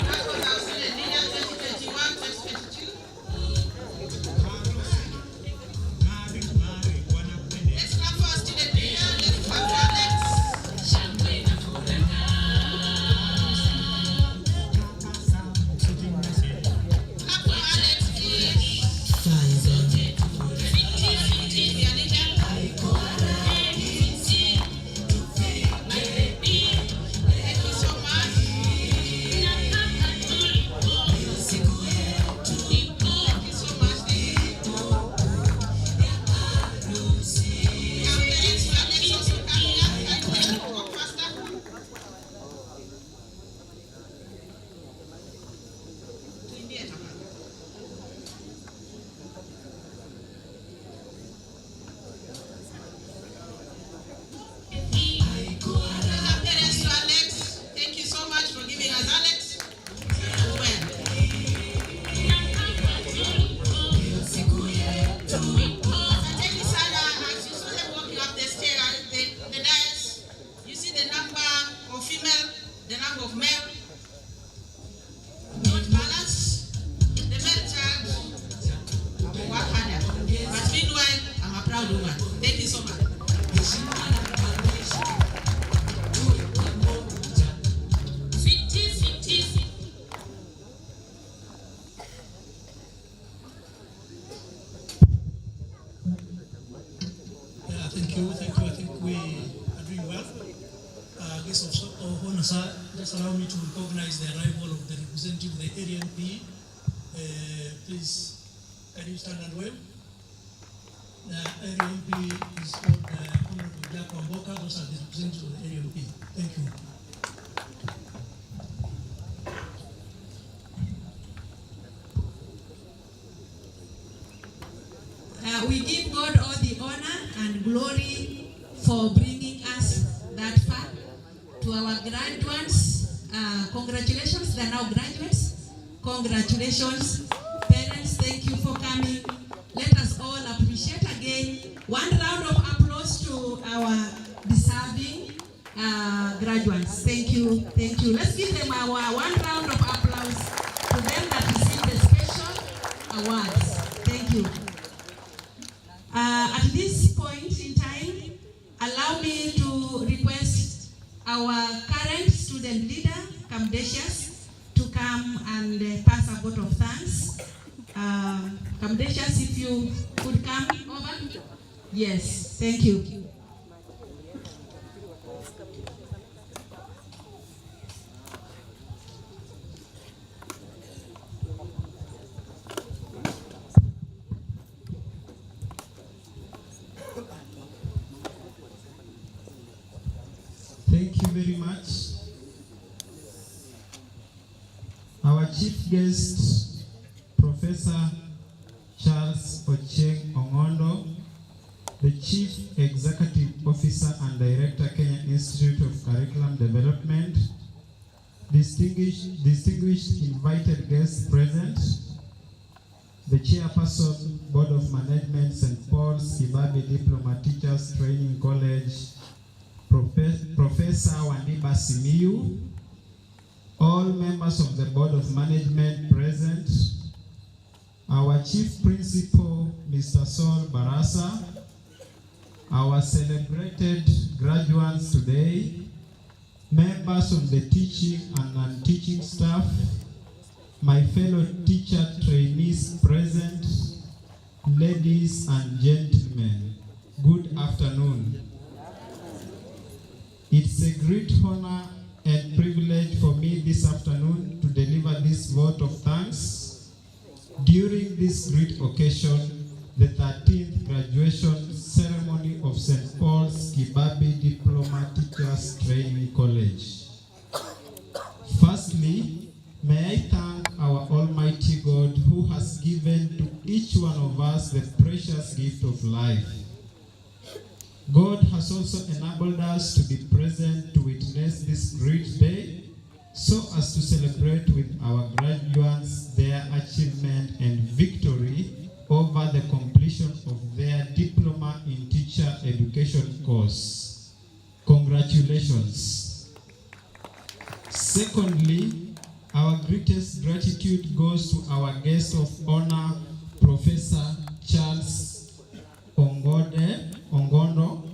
That was our student leader 2021-2022. Let's clap for our student leader. Let's clap for Alex. Clap for Alex, please. Your leader. Thank you so much. Thank you so much. Our parents for Alex also coming up. Can you walk faster? Tuimbie tafadhali. Our parents to Alex, thank you so much for giving us Alex. Asanteni sana. As you saw them walking up the stairs, the dais, you see the number of female, the number of male, not balanced. The male child work harder. But meanwhile, I'm a proud woman. Thank you so much. Yeah, thank you. Thank you. I think we are doing well. Guest of honor, sir, just allow me to recognize the arrival of the representative of the area MP. Please, can you stand and wave? The area MP is called Honorable Jack Wamboka. Those are the representatives of the area MP. Thank you. We give God all the honor and glory for bringing us that far. To our graduates, congratulations, they're now graduates. Congratulations. Parents, thank you for coming. Let us all appreciate again. One round of applause to our deserving graduates. Thank you, thank you. Let's give them our one round of applause to them that received the special awards. Thank you. At this point in time, allow me to request our current student leader, Camdesius, to come and pass a vote of thanks. Camdesius, if you could come over. Yes, thank you. Thank you very much. Our chief guest, Professor Charles Ocheng Ongondo, the Chief Executive Officer and Director, Kenya Institute of Curriculum Development, distinguished invited guests present, the Chairperson, Board of Management, St. Paul's Kibabii Diploma Teachers Training College, Professor Wandiba Simiyu, all members of the Board of Management present, our Chief Principal, Mr. Saul Barasa, our celebrated graduates today, members of the teaching and non-teaching staff, my fellow teacher trainees present, ladies and gentlemen, good afternoon. It's a great honor and privilege for me this afternoon to deliver this vote of thanks during this great occasion, the 13th graduation ceremony of St. Paul's Kibabii Diploma Teachers Training College. Firstly, may I thank our Almighty God who has given to each one of us the precious gift of life. God has also enabled us to be present to witness this great day so as to celebrate with our graduates their achievement and victory over the completion of their Diploma in Teacher Education course. Congratulations. Secondly, our greatest gratitude goes to our guest of honor, Professor Charles Ongondo,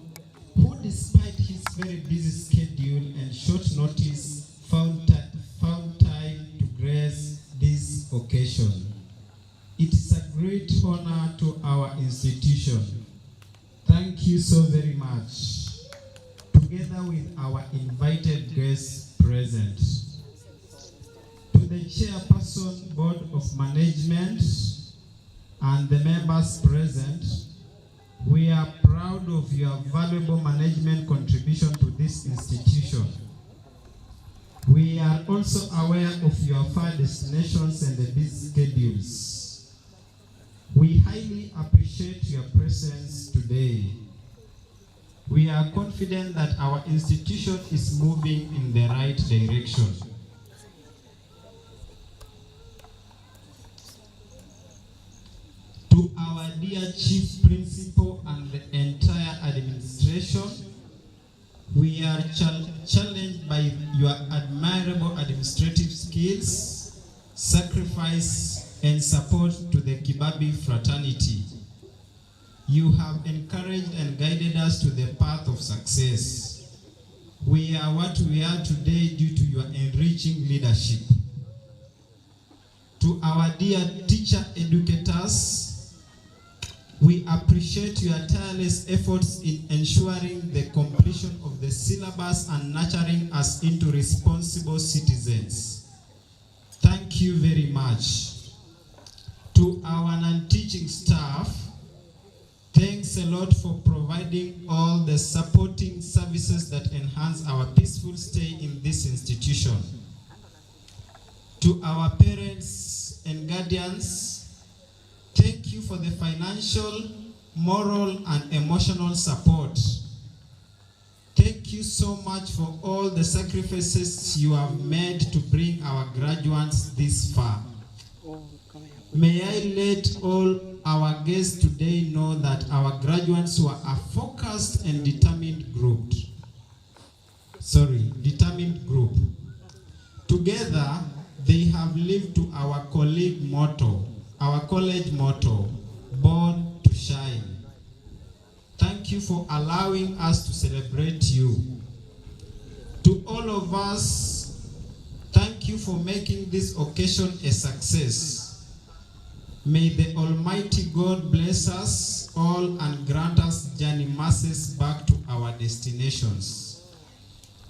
who despite his very busy schedule and short notice found time to grace this occasion. It is a great honor to our institution. Thank you so very much. Together with our invited guests present. To the Chairperson, Board of Management, and the members present, we are proud of your valuable management contribution to this institution. We are also aware of your far destinations and the busy schedules. We highly appreciate your presence today. We are confident that our institution is moving in the right direction. To our dear Chief Principal and the entire administration, we are challenged by your admirable administrative skills, sacrifice, and support to the Kibabii fraternity. You have encouraged and guided us to the path of success. We are what we are today due to your enriching leadership. To our dear teacher educators, we appreciate your tireless efforts in ensuring the completion of the syllabus and nurturing us into responsible citizens. Thank you very much. To our non-teaching staff, thanks a lot for providing all the supporting services that enhance our peaceful stay in this institution. To our parents and guardians, thank you for the financial, moral, and emotional support. Thank you so much for all the sacrifices you have made to bring our graduates this far. May I let all our guests today know that our graduates were a focused and determined group. Together, they have lived to our college motto, born to shine. you for allowing us to celebrate you. To all of us, thank you for making this occasion a success. May the Almighty God bless us all and grant us journey mercies back to our destinations.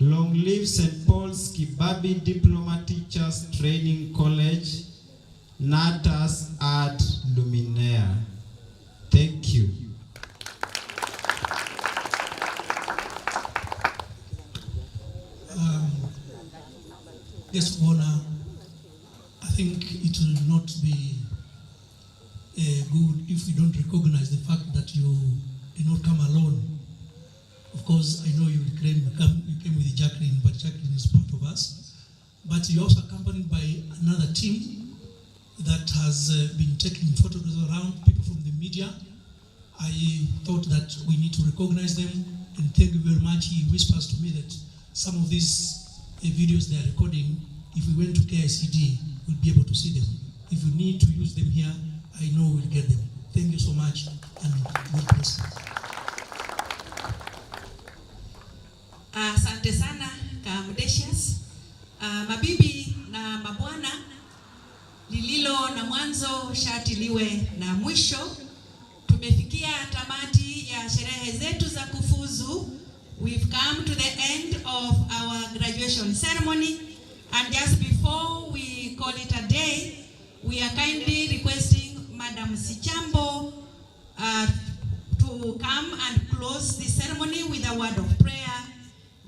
Long live St. Paul's Kibabii Diploma Teachers Training College, Natas at Luminaire. Thank you. Guest of honor, I think it will not be good if we don't recognize the fact that you did not come alone. Of course, I know you came with Jacqueline, but Jacqueline is part of us. But you're also accompanied by another team that has been taking photographs around, people from the media. I thought that we need to recognize them, and thank you very much. He whispers to me that some of these videos they are recording, if we went to KICD, we'll be able to see them. If we need to use them here, I know we'll get them. Thank you so much, and God bless you. Asante sana Kamudeshius. Mabibi na mabwana, lililo na mwanzo shati liwe na mwisho. Tumefikia tamati ya sherehe zetu za kufuzu. We've come to the end of our graduation ceremony, and just before we call it a day, we are kindly requesting Madam Sichambo to come and close the ceremony with a word of prayer.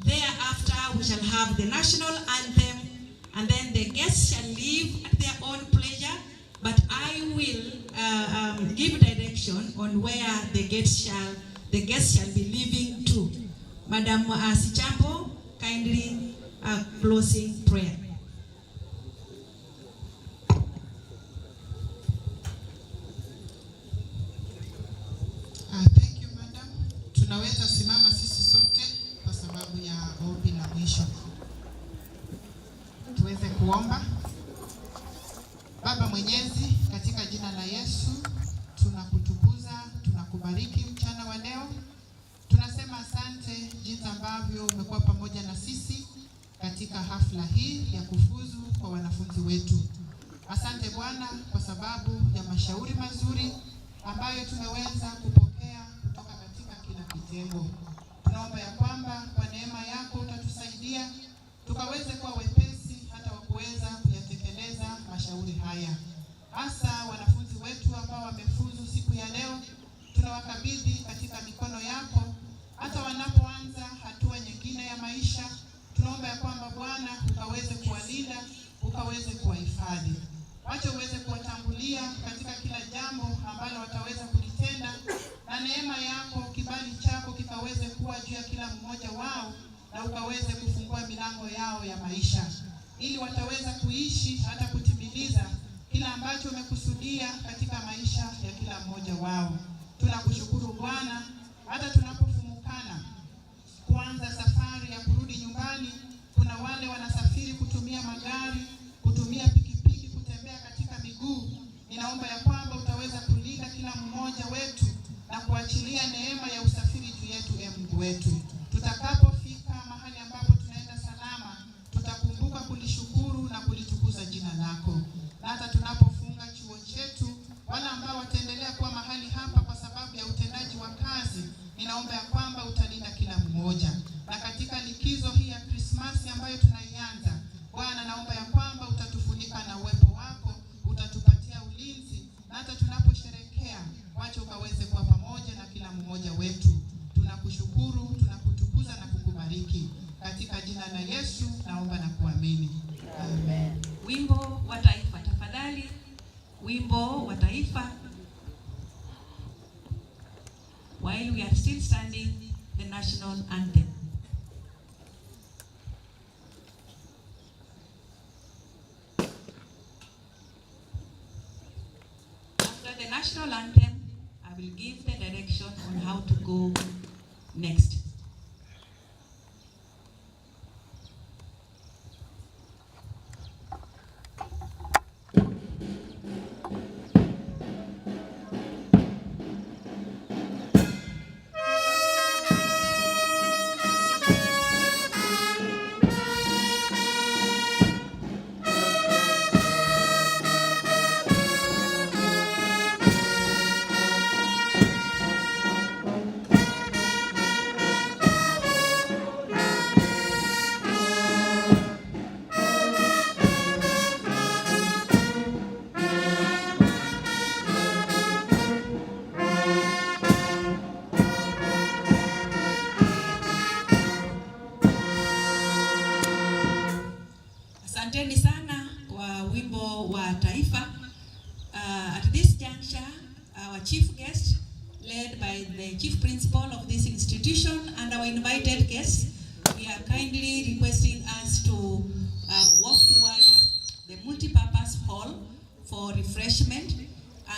Thereafter, we shall have the national anthem, and then the guests shall leave at their own pleasure, but I will give direction on where the guests shall be leaving to. Madam Sichambo, kindly closing prayer. Thank you, Madam. Tunaweza simama sisi sote kwa sababu ya ombi la mwisho. Tuweze kuomba. Baba Mwenyezi, katika jina la Yesu, tunakutukuza, tunakubariki mchana wa leo. Tunasema asante jinsi ambavyo umekuwa pamoja na sisi katika hafla hii ya kufuzu kwa wanafunzi wetu. Asante Bwana kwa sababu ya mashauri mazuri ambayo tumeweza kupokea kutoka katika kila kitengo. Tunaomba ya kwamba kwa neema yako utatusaidia tukaweze kuwa wepesi hata wa kuweza kuyatekeleza mashauri haya. Hasa wanafunzi wetu ambao wamefuzu siku ya leo, tunawakabidhi katika mikono yako. Hata wanapoanza hatua nyingine ya maisha, tunaomba ya kwamba Bwana ukaweze kuwalinda, ukaweze kuwahifadhi. Wacha uweze kuwatangulia katika kila jambo ambalo wataweza kulitenda, na neema yako, kibali chako kikaweze kuwa juu ya kila mmoja wao, na ukaweze kufungua milango yao ya maisha, ili wataweza kuishi hata kutimiliza kila ambacho umekusudia katika maisha ya kila mmoja wao. Tunakushukuru Bwana, hata tunapofumukana kuanza safari ya kurudi nyumbani, kuna wale wanasafiri kutumia magari, kutumia pikipiki, kutembea katika miguu. Ninaomba ya kwamba utaweza kulinda kila mmoja wetu na kuachilia neema ya usafiri juu yetu, Mungu wetu. Tutakapofika mahali ambapo tunaenda salama, tutakumbuka kulishukuru na kulitukuza jina lako. Na hata tunapofunga chuo chetu, wala ambao wataendelea kuwa mahali hapa kwa sababu ya utendaji wa kazi, ninaomba ya kwamba utalinda kila mmoja. Na katika likizo hii ya Krismasi ambayo tunaianza, Bwana, naomba ya kwamba utatufunika na uwepo wako, utatupatia ulinzi, na hata tunaposherehekea, wacha ukaweze kuwa pamoja na kila mmoja wetu. Tunakushukuru, tunakutukuza na kukubariki. Katika jina la Yesu naomba na kuamini. Amen. Wimbo wa taifa tafadhali. Wimbo wa taifa. While we are still standing, the national anthem. After the national anthem, I will give the direction on how to go next. chief guest, led by the chief principal of this institution, and our invited guests. We are kindly requesting us to walk towards the multipurpose hall for refreshment,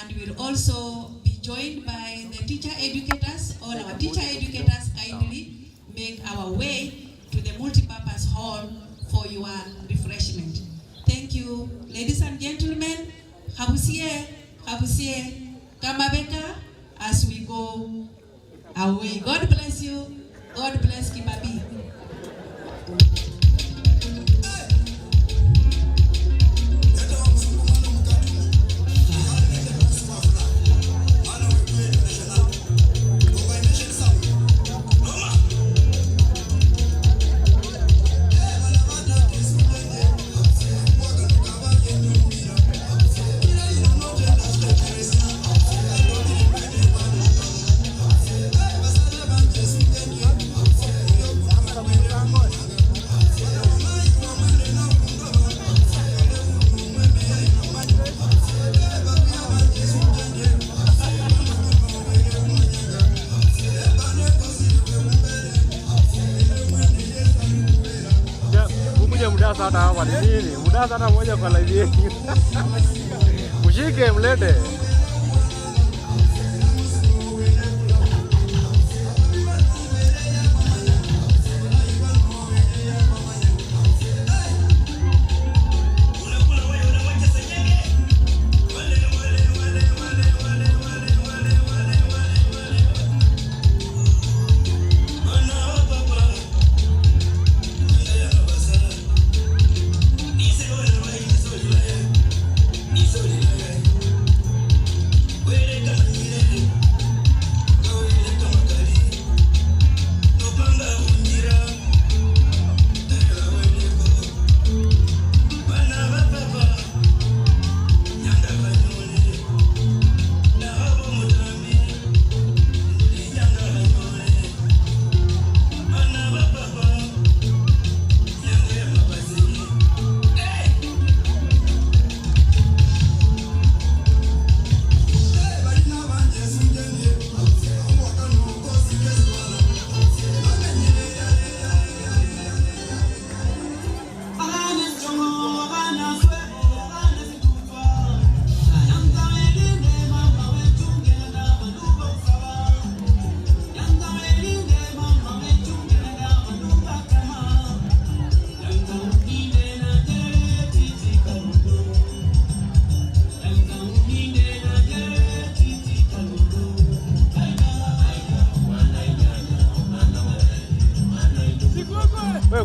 and we'll also be joined by the teacher educators. All our teacher educators kindly make our way to the multipurpose hall for your refreshment. Thank you, ladies and gentlemen. Habusie, Kamabeka, as we go away. God bless you. God bless Kibabii. Muda sana moja kwa live yetu. Mshike mlete.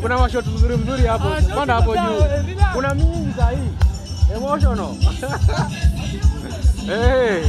Kuna mashot mzuri hapo. Panda hapo juu. Kuna mingi sahi. Emotional. Hey.